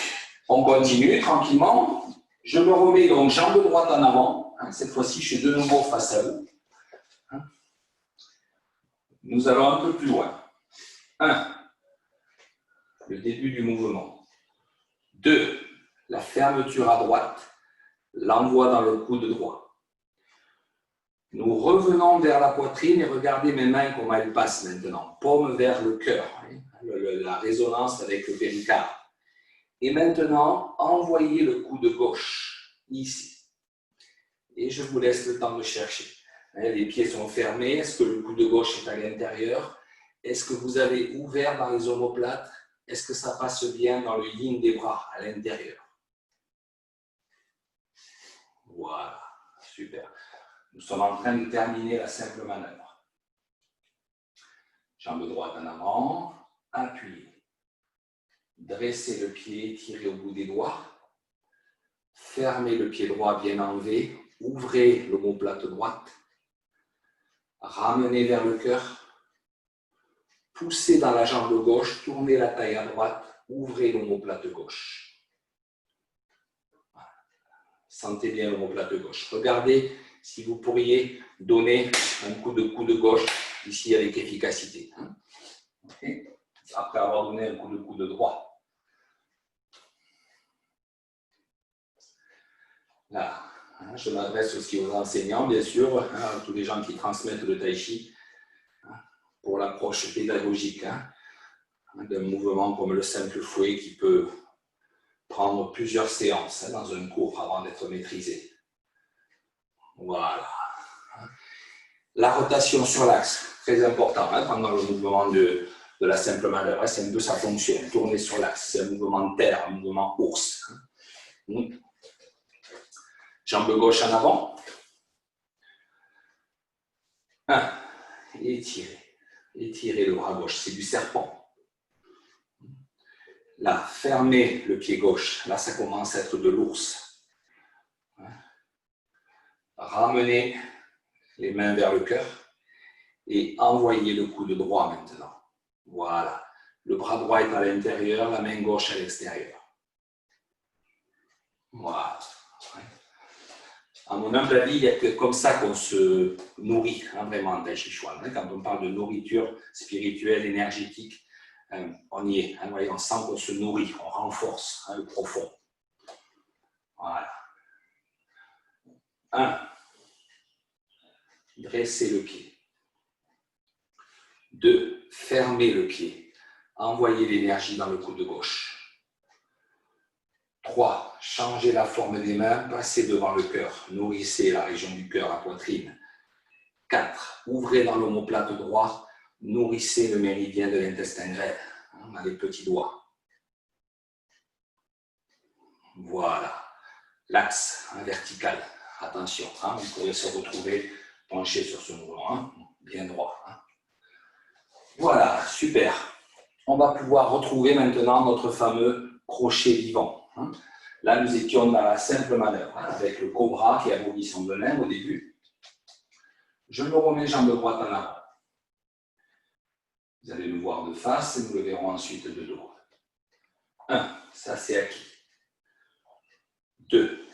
on continue tranquillement. Je me remets donc jambe droite en avant. Cette fois-ci, je suis de nouveau face à vous. Nous allons un peu plus loin. 1. Le début du mouvement. 2. La fermeture à droite. L'envoi dans le coude droit. Nous revenons vers la poitrine et regardez mes mains comment elles passent maintenant. Paume vers le cœur. La résonance avec le péricarde. Et maintenant, envoyez le coude gauche, ici. Et je vous laisse le temps de chercher. Les pieds sont fermés. Est-ce que le coude gauche est à l'intérieur? Est-ce que vous avez ouvert dans les omoplates? Est-ce que ça passe bien dans le yin des bras, à l'intérieur? Voilà, super. Nous sommes en train de terminer la simple manœuvre. Jambe droite en avant, appuyez. Dressez le pied, tirez au bout des doigts. Fermez le pied droit bien en V. Ouvrez l'omoplate droite. Ramenez vers le cœur. Poussez dans la jambe gauche. Tournez la taille à droite. Ouvrez l'omoplate gauche. Voilà. Sentez bien l'omoplate gauche. Regardez si vous pourriez donner un coup de coude gauche ici avec efficacité. Okay. Après avoir donné un coup de coude droit. Là, je m'adresse aussi aux enseignants, bien sûr, à tous les gens qui transmettent le tai chi, pour l'approche pédagogique d'un mouvement comme le simple fouet qui peut prendre plusieurs séances dans un cours avant d'être maîtrisé. Voilà. La rotation sur l'axe, très important pendant le mouvement de la simple manœuvre. C'est un peu sa fonction, tourner sur l'axe. C'est un mouvement de terre, un mouvement ours. Jambe gauche en avant. 1. Étirez. Étirez le bras gauche. C'est du serpent. Là, fermez le pied gauche. Là, ça commence à être de l'ours. Ramenez les mains vers le cœur et envoyez le coude droit maintenant. Voilà. Le bras droit est à l'intérieur, la main gauche à l'extérieur. Voilà. À mon humble avis, il n'y a que comme ça qu'on se nourrit, vraiment, en Tai Chi Chuan. Quand on parle de nourriture spirituelle, énergétique, on y est. On sent qu'on se nourrit, on renforce le profond. Voilà. 1. Dressez le pied. 2. Fermez le pied. Envoyez l'énergie dans le coude gauche. 3. Changez la forme des mains, passez devant le cœur. Nourrissez la région du cœur, la poitrine. 4. Ouvrez dans l'omoplate droit. Nourrissez le méridien de l'intestin grêle. On a les petits doigts. Voilà. L'axe vertical. Attention, vous pourrez se retrouver penché sur ce mouvement. Bien droit. Voilà, super. On va pouvoir retrouver maintenant notre fameux crochet vivant. Là, nous étions dans la simple manœuvre, avec le cobra qui a bourri son venin au début. Je me remets jambe droite en avant. Vous allez le voir de face et nous le verrons ensuite de dos. 1, ça c'est acquis. 2,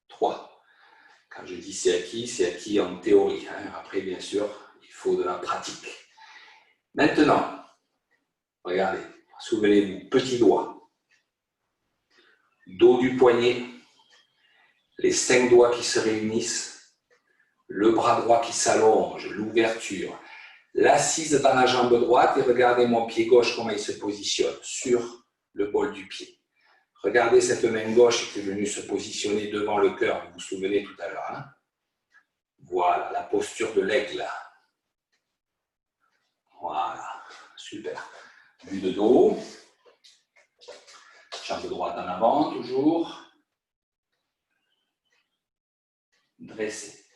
3. Quand je dis c'est acquis en théorie. Après, bien sûr, il faut de la pratique. Maintenant, regardez, souvenez-vous, petit doigt, dos du poignet, les 5 doigts qui se réunissent, le bras droit qui s'allonge, l'ouverture, l'assise dans la jambe droite et regardez mon pied gauche comment il se positionne sur le bol du pied. Regardez cette main gauche qui est venue se positionner devant le cœur, vous vous souvenez tout à l'heure. Voilà, la posture de l'aigle. Voilà, super. Vue de dos, jambe droite en avant, toujours. Dressez.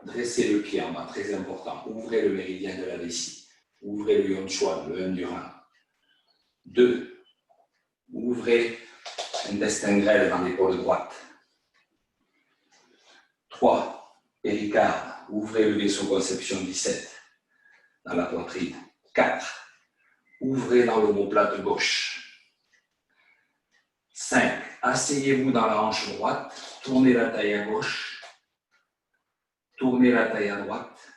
Dressez le pied en bas, très important. Ouvrez le méridien de la vessie. Ouvrez le Yonchuan, le 1 du rein. 2. Ouvrez l'intestin grêle dans l'épaule droite. 3. Péricarde. Ouvrez le vaisseau conception 17 dans la poitrine. 4. Ouvrez dans l'omoplate gauche. 5. Asseyez-vous dans la hanche droite. Tournez la taille à gauche. Tournez la taille à droite.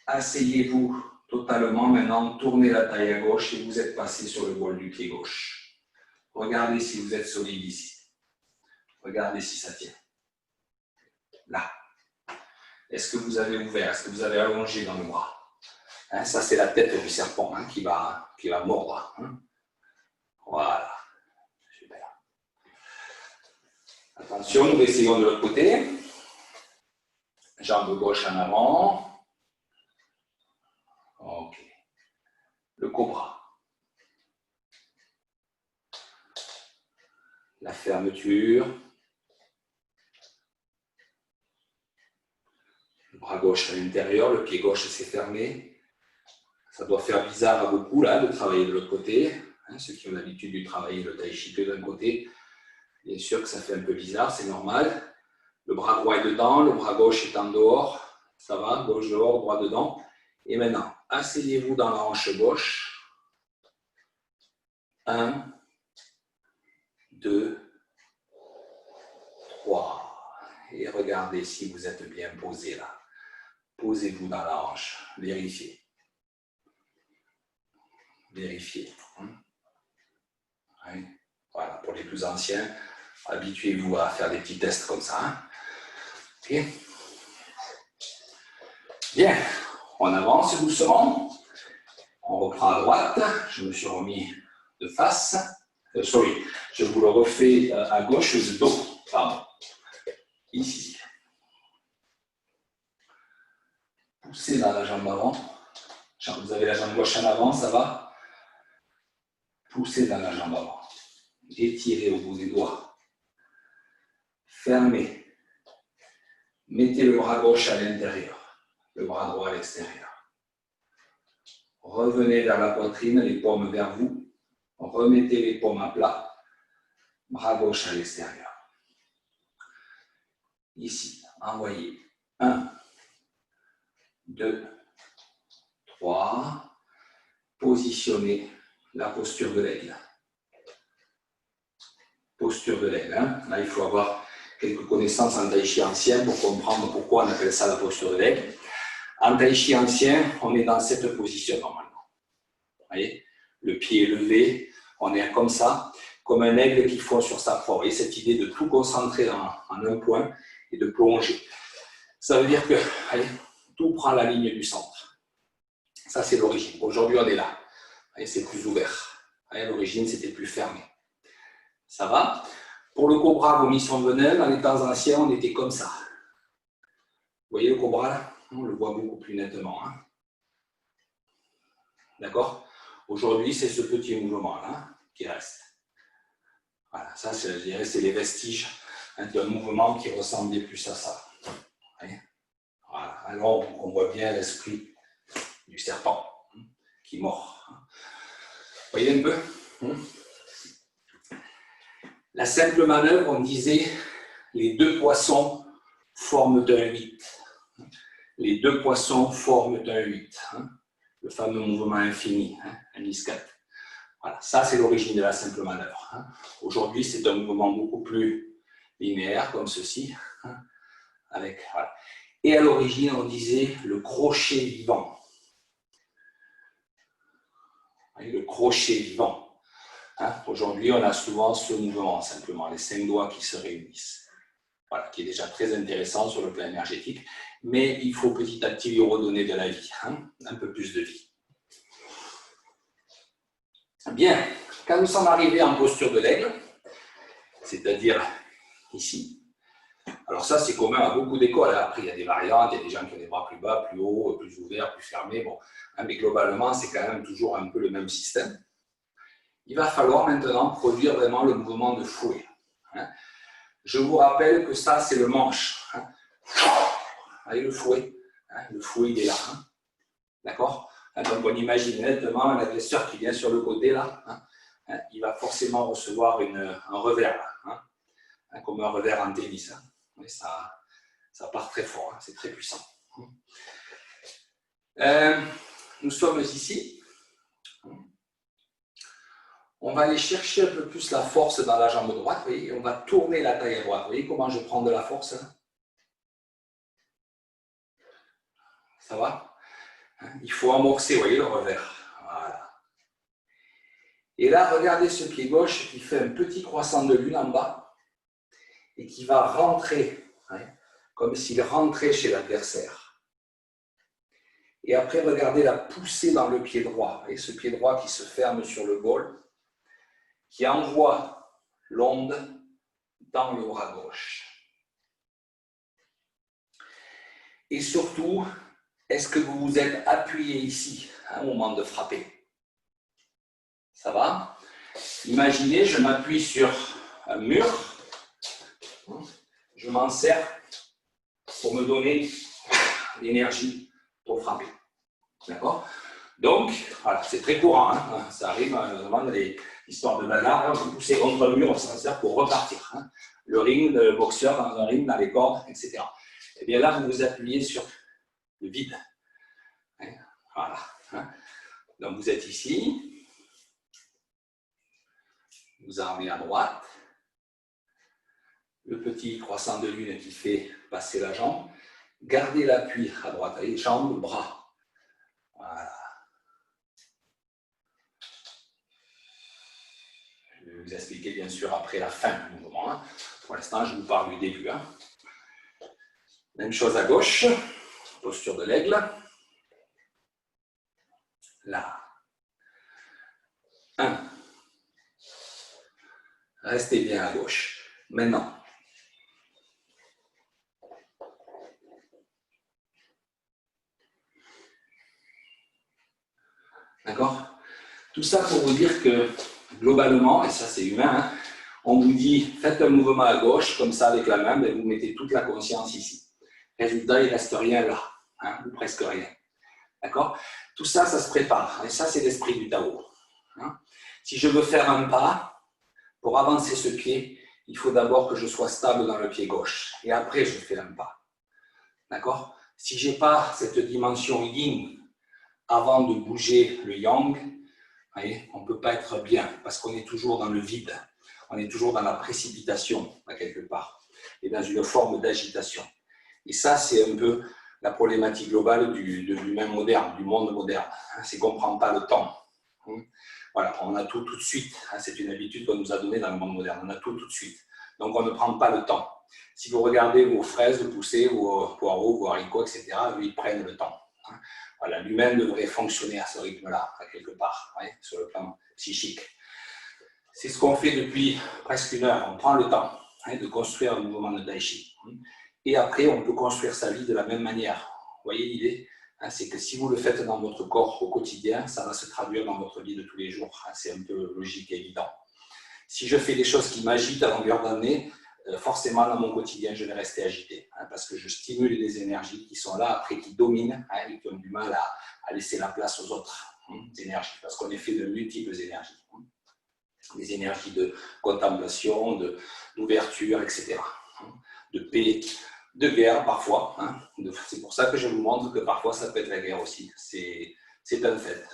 Asseyez-vous totalement. Maintenant, tournez la taille à gauche et vous êtes passé sur le bol du pied gauche. Regardez si vous êtes solide ici. Regardez si ça tient. Là. Est-ce que vous avez ouvert? Est-ce que vous avez allongé dans le bras? Ça, c'est la tête du serpent qui va mordre. Voilà. Super. Attention, nous essayons de l'autre côté. Jambe gauche en avant. Ok. Le cobra. La fermeture. Le bras gauche à l'intérieur, le pied gauche s'est fermé. Ça doit faire bizarre à beaucoup là de travailler de l'autre côté. Ceux qui ont l'habitude de travailler le tai chi que d'un côté, bien sûr que ça fait un peu bizarre, c'est normal. Le bras droit est dedans, le bras gauche est en dehors. Ça va, gauche dehors, droit dedans. Et maintenant, asseyez-vous dans la hanche gauche. 1, 2, 3. Et regardez si vous êtes bien posé là. Posez-vous dans la hanche. Vérifiez. Vérifiez. Oui. Voilà, pour les plus anciens, habituez-vous à faire des petits tests comme ça. Ok. Bien, on avance doucement. On reprend à droite. Je me suis remis de face. Je vous le refais à gauche de dos. Pardon. Ici. Poussez dans la jambe avant. Vous avez la jambe gauche en avant, ça va? Poussez dans la jambe avant. Étirez au bout des doigts. Fermez. Mettez le bras gauche à l'intérieur, le bras droit à l'extérieur. Revenez vers la poitrine, les paumes vers vous. Remettez les paumes à plat. Bras gauche à l'extérieur. Ici, envoyez. 1, 2, 3. Positionnez la posture de l'aigle. Posture de l'aigle. Là, il faut avoir quelques connaissances en tai chi ancien pour comprendre pourquoi on appelle ça la posture de l'aigle. En tai chi ancien, on est dans cette position normalement. Vous voyez? le pied levé, on est comme ça, comme un aigle qui fond sur sa proie. Vous voyez cette idée de tout concentrer en un point et de plonger. Ça veut dire que allez, tout prend la ligne du centre. Ça, c'est l'origine. Aujourd'hui, on est là. C'est plus ouvert. À l'origine, c'était plus fermé. Ça va? Pour le cobra, vomission venelle, dans les temps anciens, on était comme ça. Vous voyez le cobra là? On le voit beaucoup plus nettement. Hein? D'accord? Aujourd'hui, c'est ce petit mouvement-là qui reste. Voilà, ça, je dirais, c'est les vestiges d'un mouvement qui ressemblait plus à ça. Voilà. Alors, on voit bien l'esprit du serpent qui mord. Vous voyez un peu? La simple manœuvre, on disait, les deux poissons forment un 8. Les deux poissons forment un 8. Le fameux mouvement infini, un iscat. Voilà, ça c'est l'origine de la simple manœuvre. Aujourd'hui, c'est un mouvement beaucoup plus linéaire, comme ceci. Avec, voilà. Et à l'origine, on disait le crochet vivant. Le crochet vivant. Aujourd'hui, on a souvent ce mouvement, simplement, les 5 doigts qui se réunissent. Voilà, qui est déjà très intéressant sur le plan énergétique, mais il faut petit à petit lui redonner de la vie, un peu plus de vie. Bien, quand nous sommes arrivés en posture de l'aigle, c'est-à-dire ici, alors ça c'est commun à beaucoup d'écoles, après il y a des variantes, il y a des gens qui ont des bras plus bas, plus hauts, plus ouverts, plus fermés, bon, mais globalement c'est quand même toujours un peu le même système. Il va falloir maintenant produire vraiment le mouvement de fouet. Je vous rappelle que ça c'est le manche. Allez, le fouet il est là. D'accord? Donc on imagine nettement un agresseur qui vient sur le côté là, il va forcément recevoir un revers, comme un revers en tennis. Ça part très fort, c'est très puissant. Nous sommes ici. On va aller chercher un peu plus la force dans la jambe droite, vous voyez, et on va tourner la taille à droite. Vous voyez comment je prends de la force là? Ça va? Il faut amorcer, vous voyez, le revers. Voilà. Et là, regardez ce pied gauche qui fait un petit croissant de lune en bas et qui va rentrer, comme s'il rentrait chez l'adversaire. Et après, regardez la poussée dans le pied droit. Vous voyez, ce pied droit qui se ferme sur le bol, qui envoie l'onde dans le bras gauche. Et surtout, est-ce que vous vous êtes appuyé ici au moment de frapper? Ça va? Imaginez, je m'appuie sur un mur, je m'en sers pour me donner l'énergie pour frapper. D'accord? Donc, voilà, c'est très courant, ça arrive vraiment dans les histoires de bagarre, vous poussez contre le mur, on s'en sert pour repartir. Le ring, le boxeur dans un ring, dans les cordes, etc. Et bien là, vous vous appuyez sur le vide. Voilà. Donc vous êtes ici, vous armez à droite, le petit croissant de lune qui fait passer la jambe, gardez l'appui à droite, allez, jambes, bras. Voilà. Je vais vous expliquer bien sûr après la fin du mouvement. Pour l'instant, je vous parle du début. Même chose à gauche, posture de l'aigle. Là. 1. Restez bien à gauche. Maintenant. D'accord? Tout ça pour vous dire que globalement, et ça c'est humain, on vous dit faites un mouvement à gauche, comme ça avec la main, mais vous mettez toute la conscience ici. Résultat, il ne reste rien là, ou presque rien. D'accord? Tout ça, ça se prépare. Et ça, c'est l'esprit du Tao. Si je veux faire un pas, pour avancer ce pied, il faut d'abord que je sois stable dans le pied gauche. Et après, je fais un pas. D'accord? Si je n'ai pas cette dimension yin avant de bouger le yang, on ne peut pas être bien parce qu'on est toujours dans le vide. On est toujours dans la précipitation, à quelque part, et dans une forme d'agitation. Et ça, c'est un peu la problématique globale de l'humain moderne, du monde moderne. C'est qu'on ne prend pas le temps. Voilà, on a tout de suite. Hein, c'est une habitude qu'on nous a donnée dans le monde moderne. On a tout de suite. Donc, on ne prend pas le temps. Si vous regardez vos fraises poussées, vos poireaux, vos haricots, etc., eux, ils prennent le temps. Hein. Voilà, l'humain devrait fonctionner à ce rythme-là, quelque part, ouais, sur le plan psychique. C'est ce qu'on fait depuis presque une heure. On prend le temps de construire un mouvement de Tai Chi. Et après, on peut construire sa vie de la même manière. Vous voyez l'idée? C'est que si vous le faites dans votre corps au quotidien, ça va se traduire dans votre vie de tous les jours. C'est un peu logique et évident. Si je fais des choses qui m'agitent à longueur d'année, forcément, dans mon quotidien, je vais rester agité. Parce que je stimule des énergies qui sont là, après qui dominent, et qui ont du mal à laisser la place aux autres énergies. Parce qu'on est fait de multiples énergies. Des énergies de contemplation, d'ouverture, etc. De paix, de guerre parfois. C'est pour ça que je vous montre que parfois ça peut être la guerre aussi. C'est un fait.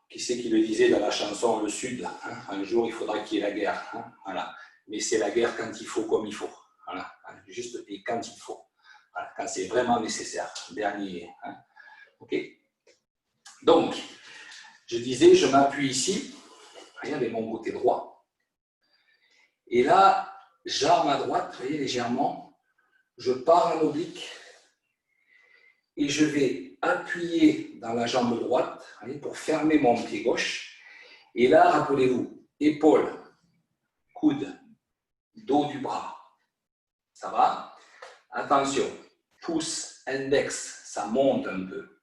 Qui c'est qui le disait dans la chanson Le Sud? Un jour il faudra qu'il y ait la guerre. Voilà. Mais c'est la guerre quand il faut, comme il faut. Voilà. Juste et quand il faut. Voilà. Quand c'est vraiment nécessaire. Dernier. OK. Donc, je disais, je m'appuie ici, avec mon côté droit. Et là, j'arme à droite, vous voyez, légèrement. Je pars en oblique. Et je vais appuyer dans la jambe droite, voyez, pour fermer mon pied gauche. Et là, rappelez-vous, épaule, coude, dos du bras. Ça va? Attention, pouce, index, ça monte un peu.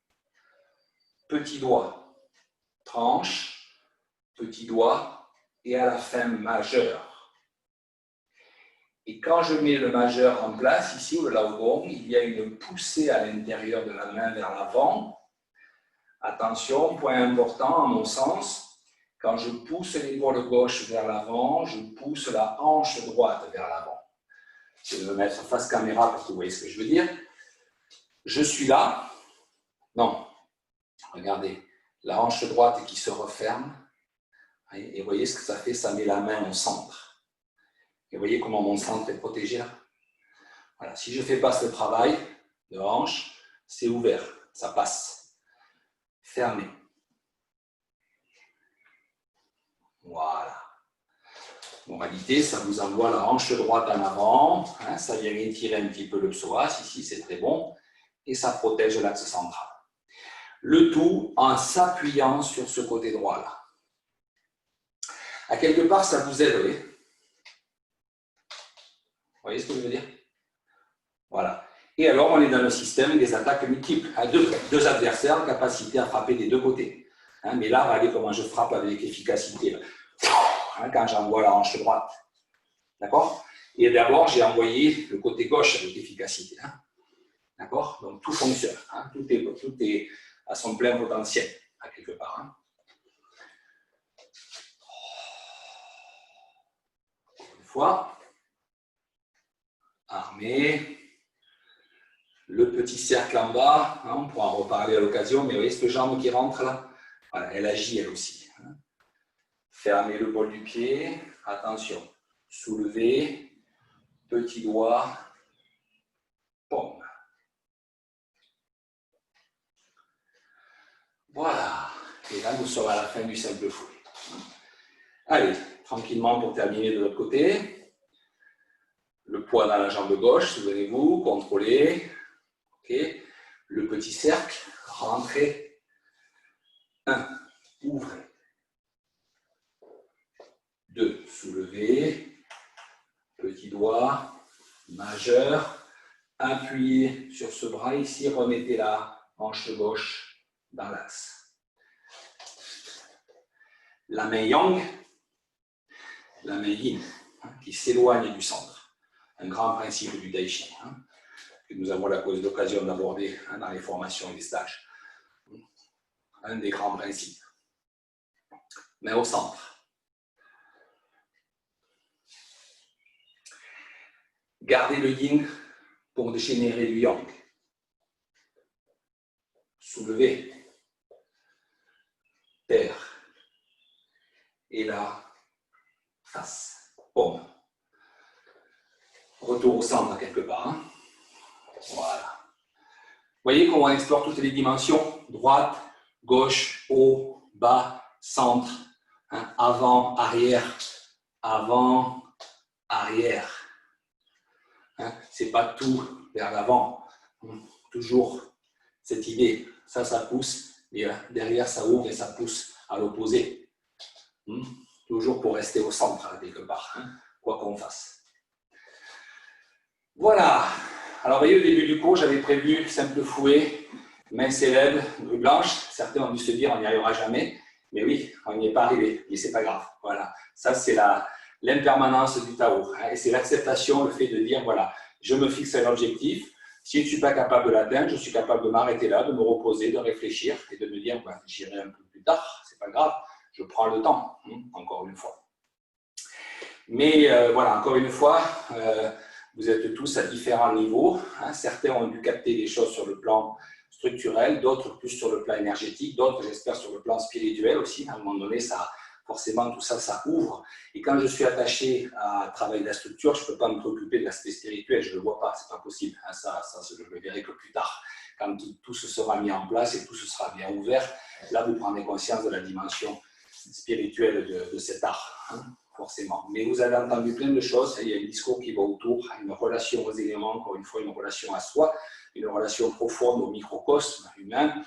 Petit doigt, tranche, petit doigt, et à la fin, majeur. Et quand je mets le majeur en place, ici, au Laodong, il y a une poussée à l'intérieur de la main vers l'avant. Attention, point important à mon sens, quand je pousse l'épaule gauche vers l'avant, je pousse la hanche droite vers l'avant. Je vais me mettre face caméra pour que vous voyez ce que je veux dire. Je suis là. Non, regardez, la hanche droite qui se referme. Et vous voyez ce que ça fait, ça met la main au centre. Et vous voyez comment mon centre est protégé là? Voilà. Si je fais pas ce travail de hanche, c'est ouvert, ça passe. Fermé. Voilà. Moralité, ça vous envoie la hanche droite en avant, ça vient étirer un petit peu le psoas, ici c'est très bon, et ça protège l'axe central. Le tout en s'appuyant sur ce côté droit là. À quelque part, ça vous aide, vous voyez? Vous voyez ce que je veux dire? Voilà. Et alors, on est dans le système des attaques multiples. Deux adversaires, capacité à frapper des deux côtés. Mais là, regardez comment je frappe avec efficacité. Quand j'envoie la hanche droite. D'accord? Et d'abord, j'ai envoyé le côté gauche avec efficacité. D'accord? Donc, tout fonctionne. Tout est à son plein potentiel, à quelque part. Une fois. Armé. Le petit cercle en bas, on pourra en reparler à l'occasion, mais vous voyez cette jambe qui rentre là? Voilà, elle agit elle aussi. Fermez le bol du pied, attention, soulevez, petit doigt, paume. Voilà, et là nous sommes à la fin du simple fouet. Allez, tranquillement pour terminer de l'autre côté. Le poids dans la jambe gauche, souvenez-vous, contrôlez. Okay. Le petit cercle, rentrez. 1, ouvrez. 2, soulevez. Petit doigt, majeur. Appuyez sur ce bras ici, remettez la hanche gauche dans l'axe. La main yang, la main yin, qui s'éloigne du centre. Un grand principe du Tai Chi. Que nous avons l'occasion d'aborder dans les formations et les stages. Un des grands principes. Mais au centre. Gardez le yin pour générer du yang. Soulevez. Terre. Et là, face. Paume. Retour au centre quelque part. Voilà. Vous voyez comment on explore toutes les dimensions, droite, gauche, haut, bas, centre, hein, avant, arrière, hein, c'est pas tout vers l'avant, toujours cette idée, ça pousse, et derrière ça ouvre et ça pousse à l'opposé, toujours pour rester au centre quelque part, hein, quoi qu'on fasse. Voilà, alors vous voyez au début du cours j'avais prévu simple fouet, main célèbre, blanche, certains ont dû se dire on n'y arrivera jamais, mais oui, on n'y est pas arrivé, mais c'est pas grave, voilà, ça c'est l'impermanence du Tao, hein, et c'est l'acceptation, le fait de dire voilà, je me fixe un objectif, si je ne suis pas capable de l'atteindre, je suis capable de m'arrêter là, de me reposer, de réfléchir et de me dire bah, j'irai un peu plus tard, c'est pas grave, je prends le temps, encore une fois. Mais voilà, encore une fois, vous êtes tous à différents niveaux, hein, certains ont dû capter des choses sur le plan structurel, d'autres plus sur le plan énergétique, d'autres j'espère sur le plan spirituel aussi, à un moment donné forcément tout ça, ça ouvre. Et quand je suis attaché à travailler la structure, je ne peux pas me préoccuper de l'aspect spirituel, je ne le vois pas, ce n'est pas possible. Ça, je le verrai que plus tard. Quand tout se sera mis en place et tout se sera bien ouvert, là, vous prendrez conscience de la dimension spirituelle de cet art, hein, forcément. Mais vous avez entendu plein de choses, il y a un discours qui va autour, une relation aux éléments, encore une fois, une relation à soi, une relation profonde au microcosme humain.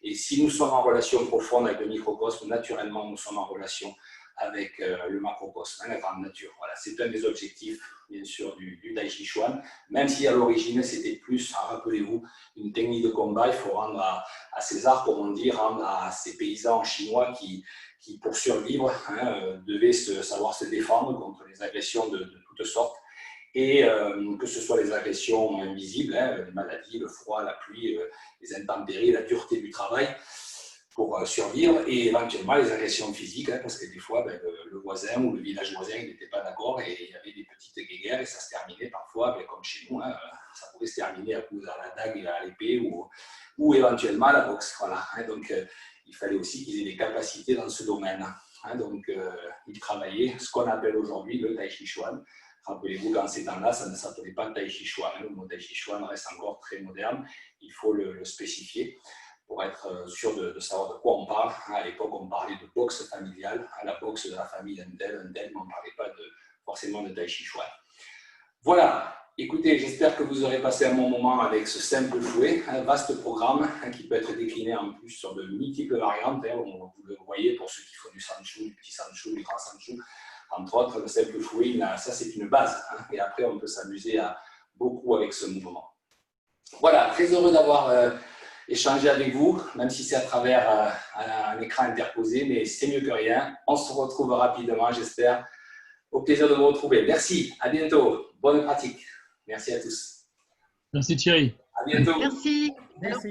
Et si nous sommes en relation profonde avec le microcosme, naturellement, nous sommes en relation avec le macrocosme, la grande nature. Voilà, c'est un des objectifs, bien sûr, du Tai Chi Chuan, même si à l'origine, c'était plus, rappelez-vous, une technique de combat. Il faut rendre à César, comme on dit, rendre à ces paysans chinois qui pour survivre, devaient savoir se défendre contre les agressions de toutes sortes. Et que ce soit les agressions invisibles, les maladies, le froid, la pluie, les intempéries, la dureté du travail pour survivre, et éventuellement les agressions physiques, parce que des fois, le voisin ou le village voisin n'était pas d'accord et il y avait des petites guéguerres et ça se terminait parfois, comme chez nous, ça pouvait se terminer à coups à la dague et à l'épée ou éventuellement à la boxe. Voilà, donc il fallait aussi qu'ils aient des capacités dans ce domaine. Donc ils travaillaient ce qu'on appelle aujourd'hui le Tai Chi Chuan. Rappelez-vous, dans ces temps-là, ça ne s'appelait pas Tai Chi Chuan. Le mot Tai Chi Chuan reste encore très moderne. Il faut le spécifier pour être sûr de savoir de quoi on parle. À l'époque, on parlait de boxe familiale, la boxe de la famille d'un tel, mais on ne parlait pas forcément de Tai Chi Chuan. Voilà. Écoutez, j'espère que vous aurez passé un bon moment avec ce simple fouet, un vaste programme qui peut être décliné en plus sur de multiples variantes. Vous le voyez pour ceux qui font du sanchu, du petit sanchu, du grand sanchu. Entre autres, le simple fouet, ça c'est une base. Et après, on peut s'amuser beaucoup avec ce mouvement. Voilà, très heureux d'avoir échanger avec vous, même si c'est à travers un écran interposé, mais c'est mieux que rien. On se retrouve rapidement, j'espère. Au plaisir de vous retrouver. Merci, à bientôt. Bonne pratique. Merci à tous. Merci Thierry. À bientôt. Merci. Merci.